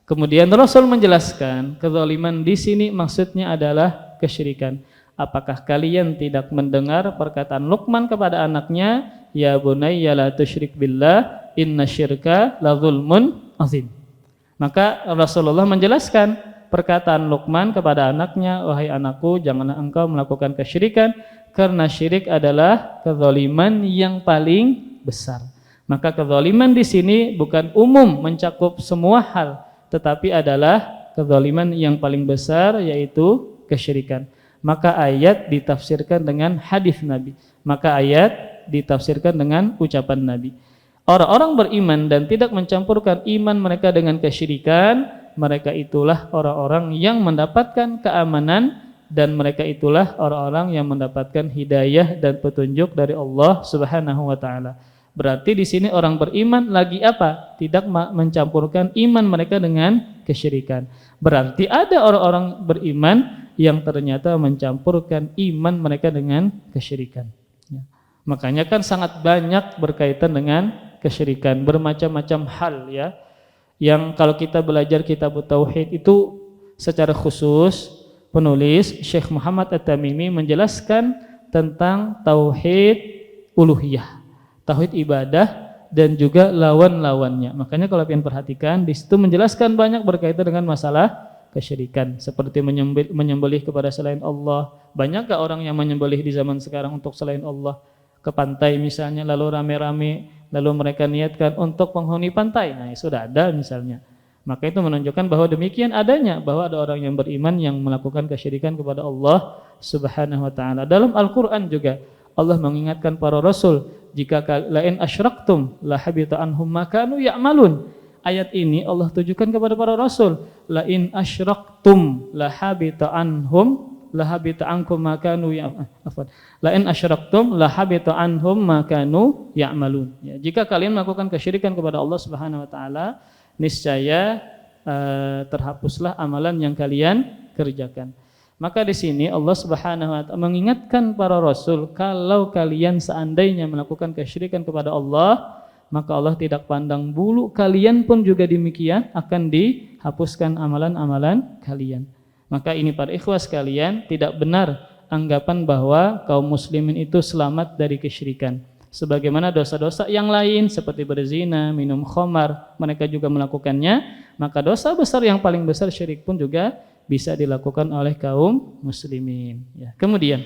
Kemudian Rasul menjelaskan kezaliman di sini maksudnya adalah kesyirikan. Apakah kalian tidak mendengar perkataan Luqman kepada anaknya, ya bunayya la tusyrik billah innasyirka la zulmun azim. Maka Rasulullah menjelaskan perkataan Luqman kepada anaknya, wahai anakku, janganlah engkau melakukan kesyirikan karena syirik adalah kezaliman yang paling besar. Maka kezaliman di sini bukan umum mencakup semua hal, tetapi adalah kezaliman yang paling besar, yaitu kesyirikan. Maka ayat ditafsirkan dengan hadis Nabi. Maka ayat ditafsirkan dengan ucapan Nabi. Orang-orang beriman dan tidak mencampurkan iman mereka dengan kesyirikan, mereka itulah orang-orang yang mendapatkan keamanan dan mereka itulah orang-orang yang mendapatkan hidayah dan petunjuk dari Allah Subhanahu wa taala. Berarti di sini orang beriman lagi apa? Tidak mencampurkan iman mereka dengan kesyirikan. Berarti ada orang-orang beriman yang ternyata mencampurkan iman mereka dengan kesyirikan. Ya. Makanya kan sangat banyak berkaitan dengan kesyirikan, bermacam-macam hal ya. Yang kalau kita belajar kitab tauhid itu secara khusus penulis Syekh Muhammad At-Tamimi menjelaskan tentang tauhid uluhiyah, tauhid ibadah dan juga lawan-lawannya. Makanya kalau kalian perhatikan di situ menjelaskan banyak berkaitan dengan masalah kesyirikan, seperti menyembelih kepada selain Allah. Banyakkah orang yang menyembelih di zaman sekarang untuk selain Allah? Ke pantai misalnya, lalu rame-rame, lalu mereka niatkan untuk penghuni pantai. Nah, sudah ada misalnya. Maka itu menunjukkan bahwa demikian adanya, bahwa ada orang yang beriman yang melakukan kesyirikan kepada Allah Subhanahu wa taala. Dalam Al-Qur'an juga Allah mengingatkan para rasul, jika lain asyraktum la habita anhum ma kanu ya'malun. Ayat ini Allah tujukan kepada para rasul, lain asyraktum la habita anhum la habita ankum ma kanu lain asyraktum la habita anhum ma kanu ya'malun. Ya, jika kalian melakukan kesyirikan kepada Allah Subhanahu wa taala, niscaya terhapuslah amalan yang kalian kerjakan. Maka di sini Allah Subhanahu wa taala mengingatkan para rasul, kalau kalian seandainya melakukan kesyirikan kepada Allah, maka Allah tidak pandang bulu, kalian pun juga demikian akan dihapuskan amalan-amalan kalian. Maka ini para ikhwah sekalian, tidak benar anggapan bahwa kaum muslimin itu selamat dari kesyirikan. Sebagaimana dosa-dosa yang lain seperti berzina, minum khamar, mereka juga melakukannya, maka dosa besar yang paling besar syirik pun juga bisa dilakukan oleh kaum muslimin. Ya. Kemudian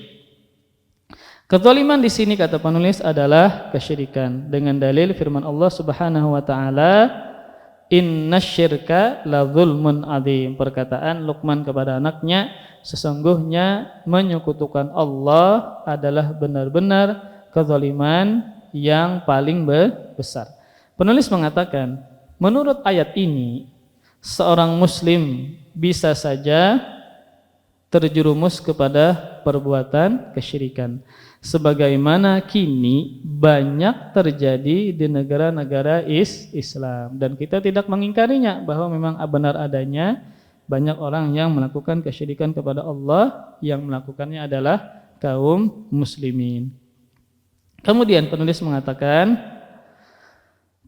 kezaliman di sini kata penulis adalah kesyirikan dengan dalil firman Allah Subhanahu wa taala, innasyirka la zulmun adzim. Perkataan Luqman kepada anaknya, sesungguhnya menyekutukan Allah adalah benar-benar kezaliman yang paling besar. Penulis mengatakan, menurut ayat ini seorang muslim bisa saja terjerumus kepada perbuatan kesyirikan, sebagaimana kini banyak terjadi di negara-negara Islam, dan kita tidak mengingkarinya bahwa memang benar adanya banyak orang yang melakukan kesyirikan kepada Allah, yang melakukannya adalah kaum muslimin. Kemudian penulis mengatakan,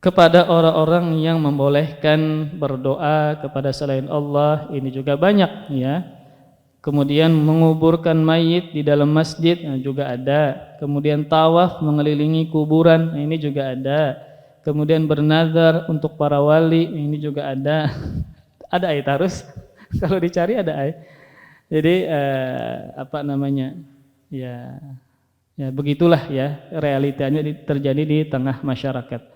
kepada orang-orang yang membolehkan berdoa kepada selain Allah, ini juga banyak ya. Kemudian menguburkan mayit di dalam masjid juga ada. Kemudian tawaf mengelilingi kuburan ini juga ada. Kemudian bernazar untuk para wali ini juga ada. Ada ayat harus kalau dicari ada ayat. Jadi apa namanya? Ya begitulah ya realitanya terjadi di tengah masyarakat.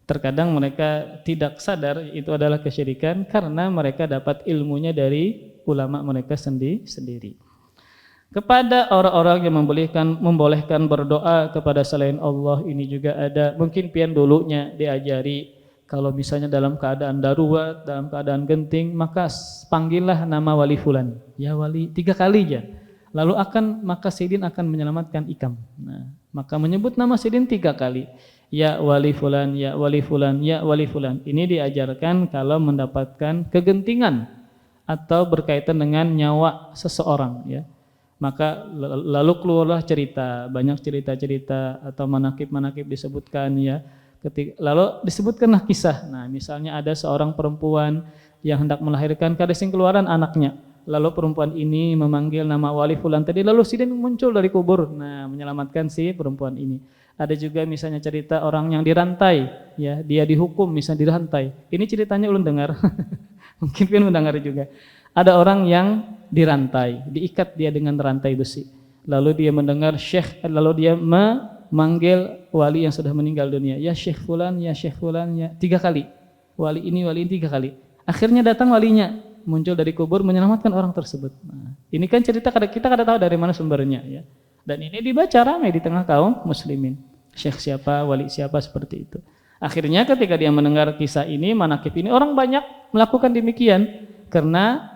Terkadang mereka tidak sadar itu adalah kesyirikan karena mereka dapat ilmunya dari ulama mereka sendiri. Kepada orang-orang yang membolehkan berdoa kepada selain Allah ini juga ada. Mungkin pian dulunya diajari kalau misalnya dalam keadaan darurat, dalam keadaan genting, maka panggillah nama wali fulan. Ya wali 3 kali aja. Lalu maka sidin akan menyelamatkan ikam. Nah, maka menyebut nama sidin 3 kali. Ya wali fulan, ya wali fulan, ya wali fulan. Ini diajarkan kalau mendapatkan kegentingan atau berkaitan dengan nyawa seseorang ya. Maka lalu keluarlah cerita, banyak cerita-cerita atau manakib-manakib disebutkan ya. Lalu disebutkanlah kisah. Nah, misalnya ada seorang perempuan yang hendak melahirkan kadang keluaran anaknya. Lalu perempuan ini memanggil nama wali fulan tadi, lalu sidin muncul dari kubur. Nah, menyelamatkan si perempuan ini. Ada juga misalnya cerita orang yang dirantai, ya dia dihukum misalnya dirantai. Ini ceritanya ulun dengar, mungkin pun mendengar juga. Ada orang yang dirantai, diikat dia dengan rantai besi. Lalu dia mendengar syekh, lalu dia memanggil wali yang sudah meninggal dunia. Ya syekh fulan, ya syekh fulan, ya 3 kali. Wali ini 3 kali. Akhirnya datang walinya, muncul dari kubur menyelamatkan orang tersebut. Nah, ini kan cerita kita kada tahu dari mana sumbernya ya. Dan ini dibaca ramai di tengah kaum muslimin. Syekh siapa, wali siapa seperti itu. Akhirnya ketika dia mendengar kisah ini, manakib ini, orang banyak melakukan demikian karena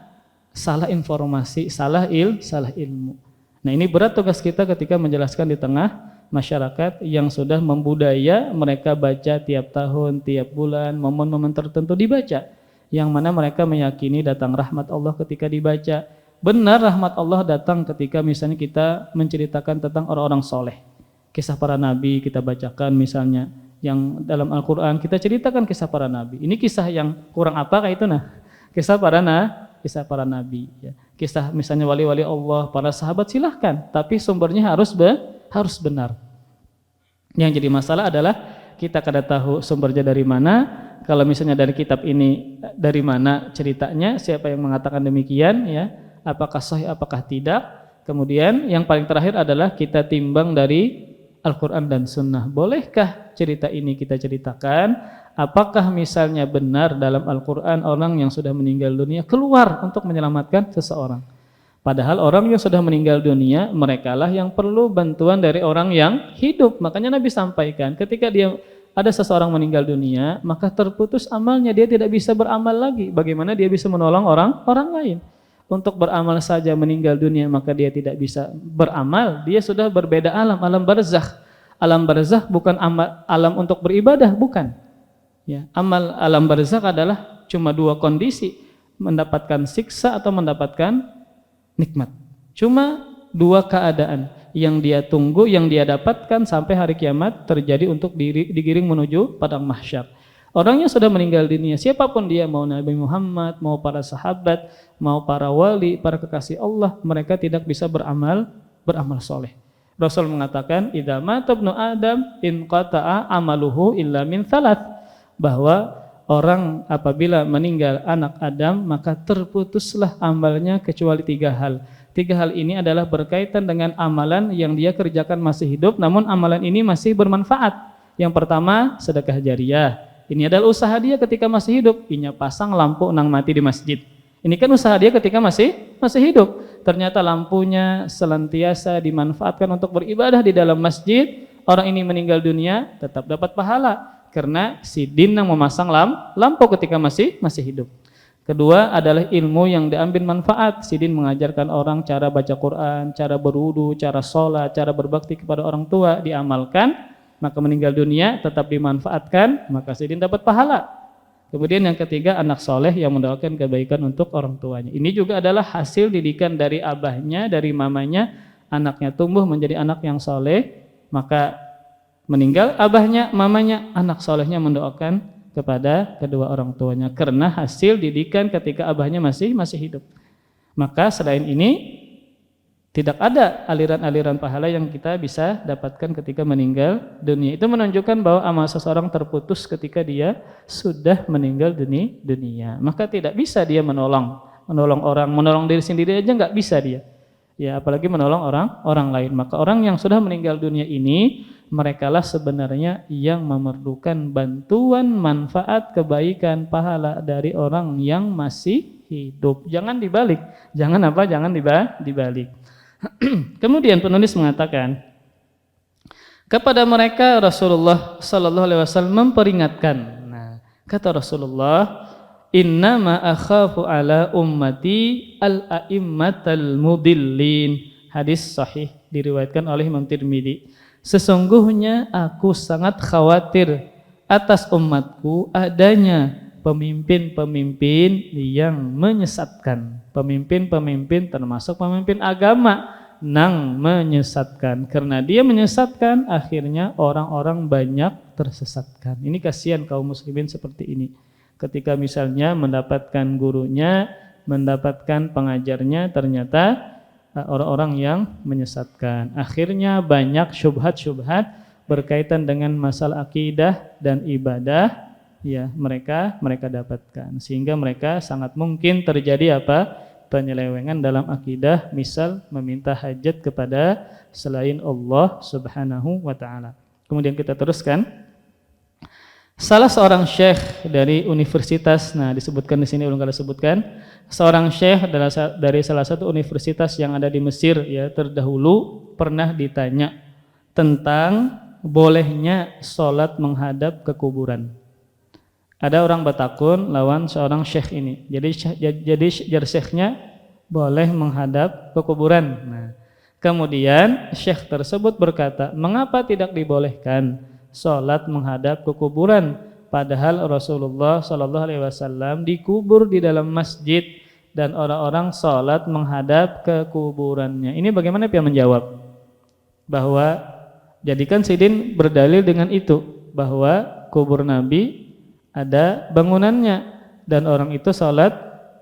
salah informasi, salah ilmu. Nah, ini berat tugas kita ketika menjelaskan di tengah masyarakat yang sudah membudaya mereka baca tiap tahun, tiap bulan, momen-momen tertentu dibaca. Yang mana mereka meyakini datang rahmat Allah ketika dibaca. Benar rahmat Allah datang ketika misalnya kita menceritakan tentang orang-orang soleh. Kisah para nabi kita bacakan misalnya. Yang dalam Al-Quran kita ceritakan kisah para nabi. Ini kisah yang kurang apakah itu nah? Kisah para nabi. Ya. Kisah misalnya wali-wali Allah, para sahabat silahkan. Tapi sumbernya harus benar. Yang jadi masalah adalah kita kada tahu sumbernya dari mana. Kalau misalnya dari kitab ini dari mana ceritanya, siapa yang mengatakan demikian ya. Apakah sahih, apakah tidak. Kemudian yang paling terakhir adalah kita timbang dari Al-Quran dan Sunnah. Bolehkah cerita ini kita ceritakan? Apakah misalnya benar dalam Al-Quran orang yang sudah meninggal dunia keluar untuk menyelamatkan seseorang? Padahal orang yang sudah meninggal dunia, merekalah yang perlu bantuan dari orang yang hidup. Makanya Nabi sampaikan ketika ada seseorang meninggal dunia, maka terputus amalnya, dia tidak bisa beramal lagi. Bagaimana dia bisa menolong orang lain? Untuk beramal saja meninggal dunia maka dia tidak bisa beramal, dia sudah berbeda alam barzakh. Alam barzakh bukan alam untuk beribadah, bukan. Ya, alam barzakh adalah cuma 2 kondisi, mendapatkan siksa atau mendapatkan nikmat. Cuma 2 keadaan yang dia tunggu, yang dia dapatkan sampai hari kiamat terjadi untuk digiring menuju padang mahsyar. Orang yang sudah meninggal dunia, siapapun dia, mau Nabi Muhammad, mau para sahabat, mau para wali, para kekasih Allah, mereka tidak bisa beramal soleh. Rasul mengatakan, idza mata ibnu Adam inqata'a amaluhu illa min thalath, bahwa orang apabila meninggal anak Adam maka terputuslah amalnya kecuali 3 hal. 3 hal ini adalah berkaitan dengan amalan yang dia kerjakan masih hidup, namun amalan ini masih bermanfaat. Yang pertama, sedekah jariyah. Ini adalah usaha dia ketika masih hidup. Inya pasang lampu nang mati di masjid. Ini kan usaha dia ketika masih hidup. Ternyata lampunya senantiasa dimanfaatkan untuk beribadah di dalam masjid. Orang ini meninggal dunia tetap dapat pahala karena si din yang memasang lampu ketika masih hidup. Kedua adalah ilmu yang diambil manfaat. Si din mengajarkan orang cara baca Quran, cara berwudu, cara sholat, cara berbakti kepada orang tua diamalkan. Maka meninggal dunia tetap dimanfaatkan, maka sidin dapat pahala. Kemudian yang ketiga, anak soleh yang mendoakan kebaikan untuk orang tuanya. Ini juga adalah hasil didikan dari abahnya, dari mamanya, anaknya tumbuh menjadi anak yang soleh, maka meninggal abahnya, mamanya, anak solehnya mendoakan kepada kedua orang tuanya karena hasil didikan ketika abahnya masih hidup. Maka selain ini Tidak ada aliran-aliran pahala yang kita bisa dapatkan ketika meninggal dunia. Itu menunjukkan bahwa amal seseorang terputus ketika dia sudah meninggal dunia. Maka tidak bisa dia menolong orang, menolong diri sendiri aja nggak bisa dia. Ya, apalagi menolong orang lain. Maka orang yang sudah meninggal dunia ini, merekalah sebenarnya yang memerlukan bantuan, manfaat, kebaikan, pahala dari orang yang masih hidup. Jangan dibalik. Jangan dibalik. Kemudian penulis mengatakan, kepada mereka Rasulullah sallallahu alaihi wasallam memperingatkan. Nah, kata Rasulullah, innama akhafu ala ummati al-a'immatal mudillin. Hadis sahih diriwayatkan oleh Imam Tirmidzi. Sesungguhnya aku sangat khawatir atas umatku adanya pemimpin-pemimpin yang menyesatkan. Pemimpin-pemimpin termasuk pemimpin agama yang menyesatkan. Karena dia menyesatkan, akhirnya orang-orang banyak tersesatkan. Ini kasihan kaum muslimin seperti ini. Ketika misalnya mendapatkan gurunya, mendapatkan pengajarnya, ternyata orang-orang yang menyesatkan. Akhirnya banyak syubhat-syubhat berkaitan dengan masalah akidah dan ibadah, ya mereka dapatkan, sehingga mereka sangat mungkin terjadi penyelewengan dalam akidah, misal meminta hajat kepada selain Allah Subhanahu wa taala. Kemudian kita teruskan, salah seorang syekh dari universitas, nah disebutkan di sini, belum kali sebutkan, seorang syekh dari salah satu universitas yang ada di Mesir, ya terdahulu, pernah ditanya tentang bolehnya sholat menghadap ke kuburan. Ada orang bertakun lawan seorang syekh ini. Jadi syekhnya boleh menghadap ke kuburan. Nah, kemudian syekh tersebut berkata, mengapa tidak dibolehkan sholat menghadap ke kuburan? Padahal Rasulullah Shallallahu Alaihi Wasallam dikubur di dalam masjid dan orang-orang sholat menghadap ke kuburannya. Ini bagaimana dia menjawab? Bahwa jadikan Sidin berdalil dengan itu, bahwa kubur Nabi ada bangunannya dan orang itu sholat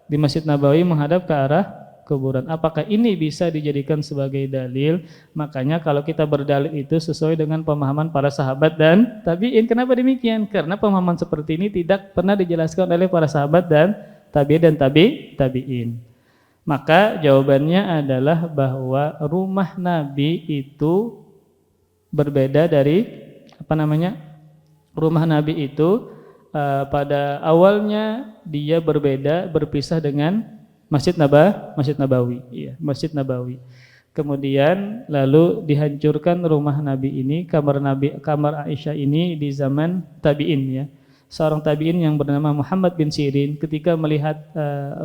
di Masjid Nabawi menghadap ke arah kuburan. Apakah ini bisa dijadikan sebagai dalil? Makanya kalau kita berdalil itu sesuai dengan pemahaman para sahabat dan tabi'in. Kenapa demikian? Karena pemahaman seperti ini tidak pernah dijelaskan oleh para sahabat dan tabi'in. Maka jawabannya adalah bahwa rumah Nabi itu berbeda dari rumah Nabi itu pada awalnya dia berpisah dengan Masjid Nabawi, ya, Masjid Nabawi. Kemudian lalu dihancurkan rumah Nabi ini, kamar Aisyah ini di zaman tabi'in, ya. Seorang tabi'in yang bernama Muhammad bin Sirin ketika melihat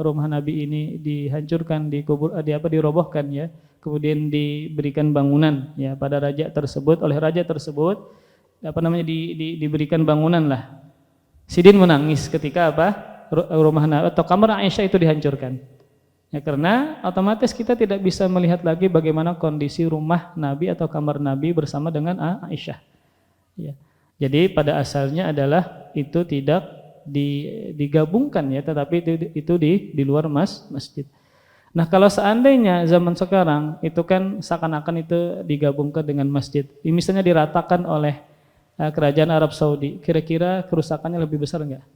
rumah Nabi ini dihancurkan, dirobohkan, ya. Kemudian diberikan bangunan, ya, pada oleh raja tersebut diberikan bangunan lah. Sidin menangis ketika rumah Nabi atau kamar Aisyah itu dihancurkan. Ya, karena otomatis kita tidak bisa melihat lagi bagaimana kondisi rumah Nabi atau kamar Nabi bersama dengan Aisyah. Ya. Jadi pada asalnya adalah itu tidak digabungkan, ya, tetapi itu di luar masjid. Nah, kalau seandainya zaman sekarang itu kan seakan-akan itu digabungkan dengan masjid. Misalnya diratakan oleh kerajaan Arab Saudi, kira-kira kerusakannya lebih besar enggak?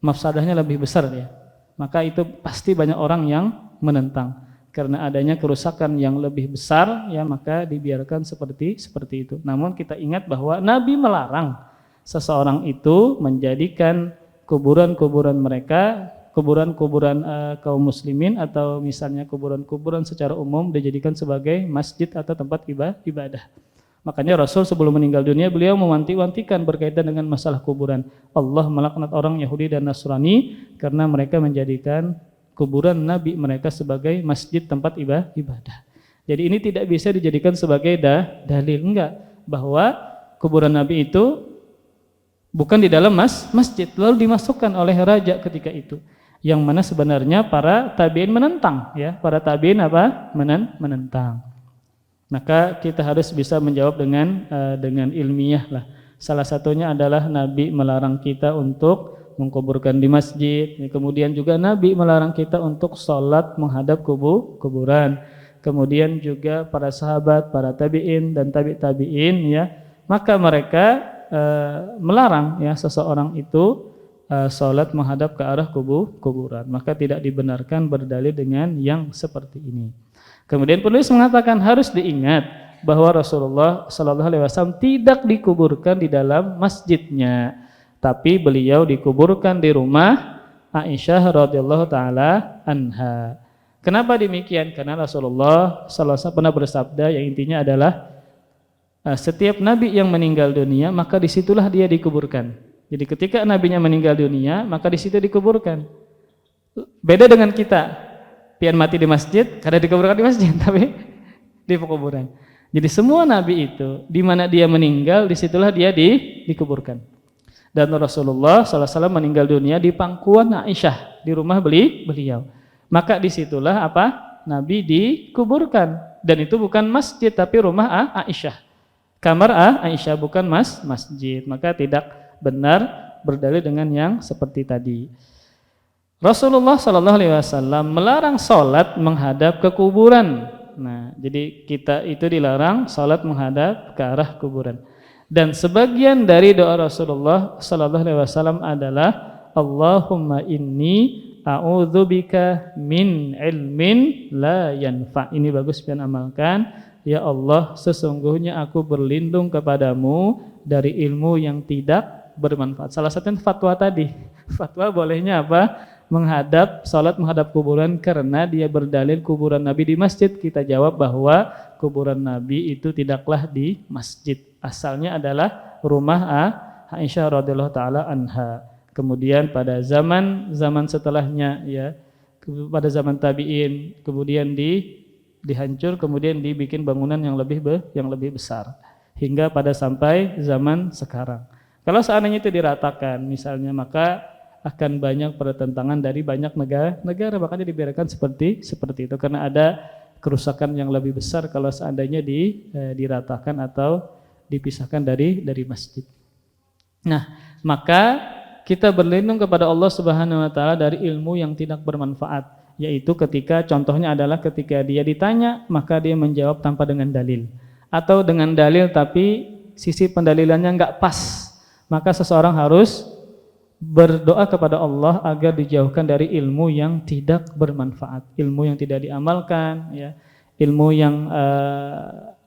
Mafsadahnya lebih besar, ya. Maka itu pasti banyak orang yang menentang. Karena adanya kerusakan yang lebih besar, ya, maka dibiarkan seperti itu. Namun kita ingat bahwa Nabi melarang seseorang itu menjadikan kuburan-kuburan mereka, kuburan-kuburan kaum muslimin atau misalnya kuburan-kuburan secara umum dijadikan sebagai masjid atau tempat ibadah. Makanya Rasul sebelum meninggal dunia beliau mewanti-wantikan berkaitan dengan masalah kuburan. Allah melaknat orang Yahudi dan Nasrani karena mereka menjadikan kuburan Nabi mereka sebagai masjid tempat ibadah. Jadi ini tidak bisa dijadikan sebagai dalil, enggak, bahwa kuburan Nabi itu bukan di dalam masjid lalu dimasukkan oleh raja ketika itu. Yang mana sebenarnya para tabi'in menentang, ya, para tabi'in menentang. Maka kita harus bisa menjawab dengan ilmiah lah. Salah satunya adalah Nabi melarang kita untuk mengkuburkan di masjid. Kemudian juga Nabi melarang kita untuk sholat menghadap kuburan. kemudian juga para sahabat, para tabi'in dan tabi'in ya, maka mereka melarang ya seseorang itu salat menghadap ke arah kuburan. Maka tidak dibenarkan berdalil dengan yang seperti ini. Kemudian penulis mengatakan harus diingat bahwa Rasulullah Shallallahu Alaihi Wasallam tidak dikuburkan di dalam masjidnya, tapi beliau dikuburkan di rumah Aisyah radhiyallahu taala anha. Kenapa demikian? Karena Rasulullah sallallahu alaihi wasallam pernah bersabda yang intinya adalah setiap nabi yang meninggal dunia maka disitulah dia dikuburkan. Jadi ketika nabinya meninggal dunia maka di situ dikuburkan. Beda dengan kita, pian mati di masjid, kada dikuburkan di masjid tapi di kuburan. Jadi semua nabi itu di mana dia meninggal disitulah dia dikuburkan. Dan Rasulullah sallallahu alaihi wasallam meninggal dunia di pangkuan Aisyah di rumah beliau. Maka disitulah apa? Nabi dikuburkan. Dan itu bukan masjid tapi rumah Aisyah. Kamar Aisyah bukan masjid. Maka tidak benar berdalil dengan yang seperti tadi. Rasulullah sallallahu alaihi wasallam melarang salat menghadap ke kuburan. Nah, jadi kita itu dilarang salat menghadap ke arah kuburan. Dan sebagian dari doa Rasulullah sallallahu alaihi wasallam adalah Allahumma inni a'udzubika min ilmin la yanfa. Ini bagus pian amalkan. Ya Allah, sesungguhnya aku berlindung kepadamu dari ilmu yang tidak bermanfaat. Salah satunya fatwa tadi. Fatwa bolehnya apa? Salat menghadap kuburan karena dia berdalil kuburan Nabi di masjid. Kita jawab bahwa kuburan Nabi itu tidaklah di masjid. Asalnya adalah rumah Aisyah radhiyallahu taala anha. Kemudian pada zaman setelahnya ya, pada zaman tabi'in kemudian dihancur, kemudian dibikin bangunan yang lebih besar hingga pada sampai zaman sekarang. Kalau seandainya itu diratakan misalnya, maka akan banyak pertentangan dari banyak negara, makanya dibiarkan seperti itu karena ada kerusakan yang lebih besar kalau seandainya diratakan atau dipisahkan dari masjid. Nah, maka kita berlindung kepada Allah Subhanahu wa taala dari ilmu yang tidak bermanfaat, yaitu contohnya adalah ketika dia ditanya maka dia menjawab tanpa dengan dalil, atau dengan dalil tapi sisi pendalilannya enggak pas, maka seseorang harus berdoa kepada Allah agar dijauhkan dari ilmu yang tidak bermanfaat, ilmu yang tidak diamalkan ya, ilmu yang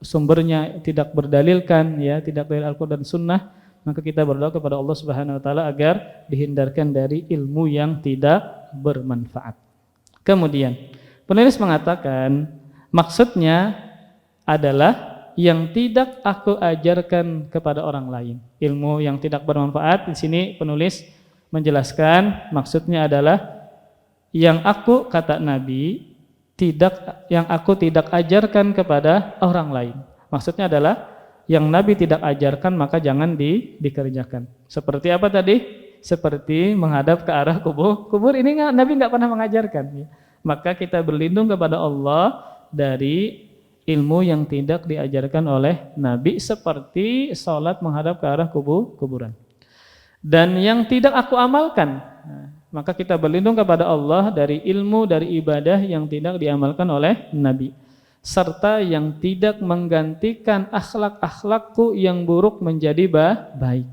sumbernya tidak berdalilkan ya, tidak dari Al-Qur'an dan Sunnah. Maka kita berdoa kepada Allah Subhanahu wa taala agar dihindarkan dari ilmu yang tidak bermanfaat. Kemudian penulis mengatakan maksudnya adalah yang tidak aku ajarkan kepada orang lain. Ilmu yang tidak bermanfaat di sini penulis menjelaskan maksudnya adalah yang aku, kata Nabi, yang aku tidak ajarkan kepada orang lain. Maksudnya adalah yang Nabi tidak ajarkan maka jangan dikerjakan. Seperti apa tadi? Seperti menghadap ke arah kubur ini Nabi nggak pernah mengajarkan ya. Maka kita berlindung kepada Allah dari ilmu yang tidak diajarkan oleh Nabi seperti salat menghadap ke arah kuburan. Dan yang tidak aku amalkan, maka kita berlindung kepada Allah dari ilmu, dari ibadah yang tidak diamalkan oleh Nabi, serta yang tidak menggantikan akhlak-akhlakku yang buruk menjadi baik.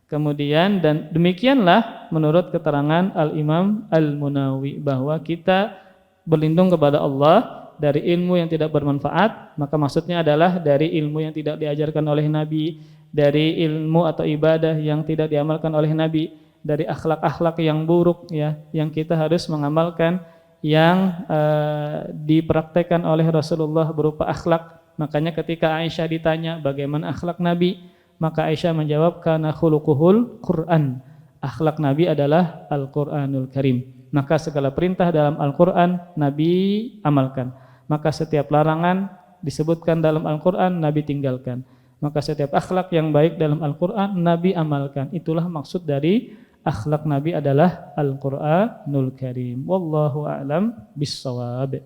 Kemudian dan demikianlah menurut keterangan Al-Imam Al-Munawi bahwa kita berlindung kepada Allah dari ilmu yang tidak bermanfaat, maka maksudnya adalah dari ilmu yang tidak diajarkan oleh Nabi, dari ilmu atau ibadah yang tidak diamalkan oleh Nabi, dari akhlak-akhlak yang buruk ya, yang kita harus mengamalkan, yang dipraktekkan oleh Rasulullah berupa akhlak. Makanya ketika Aisyah ditanya bagaimana akhlak Nabi, maka Aisyah menjawab kana khuluquhul Quran. Akhlak Nabi adalah Al-Qur'anul Karim. Maka segala perintah dalam Al-Qur'an Nabi amalkan. Maka setiap larangan disebutkan dalam Al-Qur'an Nabi tinggalkan. Maka setiap akhlak yang baik dalam Al-Qur'an Nabi amalkan. Itulah maksud dari akhlak Nabi adalah Al-Qur'anul Karim. Wallahu a'lam bissawab.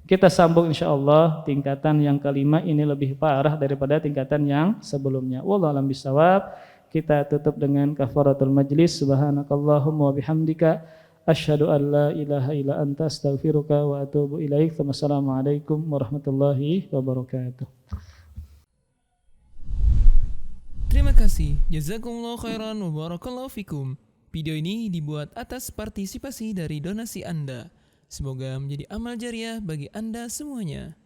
Kita sambung insyaallah tingkatan yang kelima, ini lebih parah daripada tingkatan yang sebelumnya. Wallahu a'lam bissawab. Kita tutup dengan kafaratul majlis. Subhanakallahumma wa bihamdika Asyhadu an la ilaha illa anta astaghfiruka wa atubu ilaik. Wassalamualaikum warahmatullahi wabarakatuh. Terima kasih. Jazakumullah khairan wa barakallahu fikum. Video ini dibuat atas partisipasi dari donasi Anda. Semoga menjadi amal jariah bagi Anda semuanya.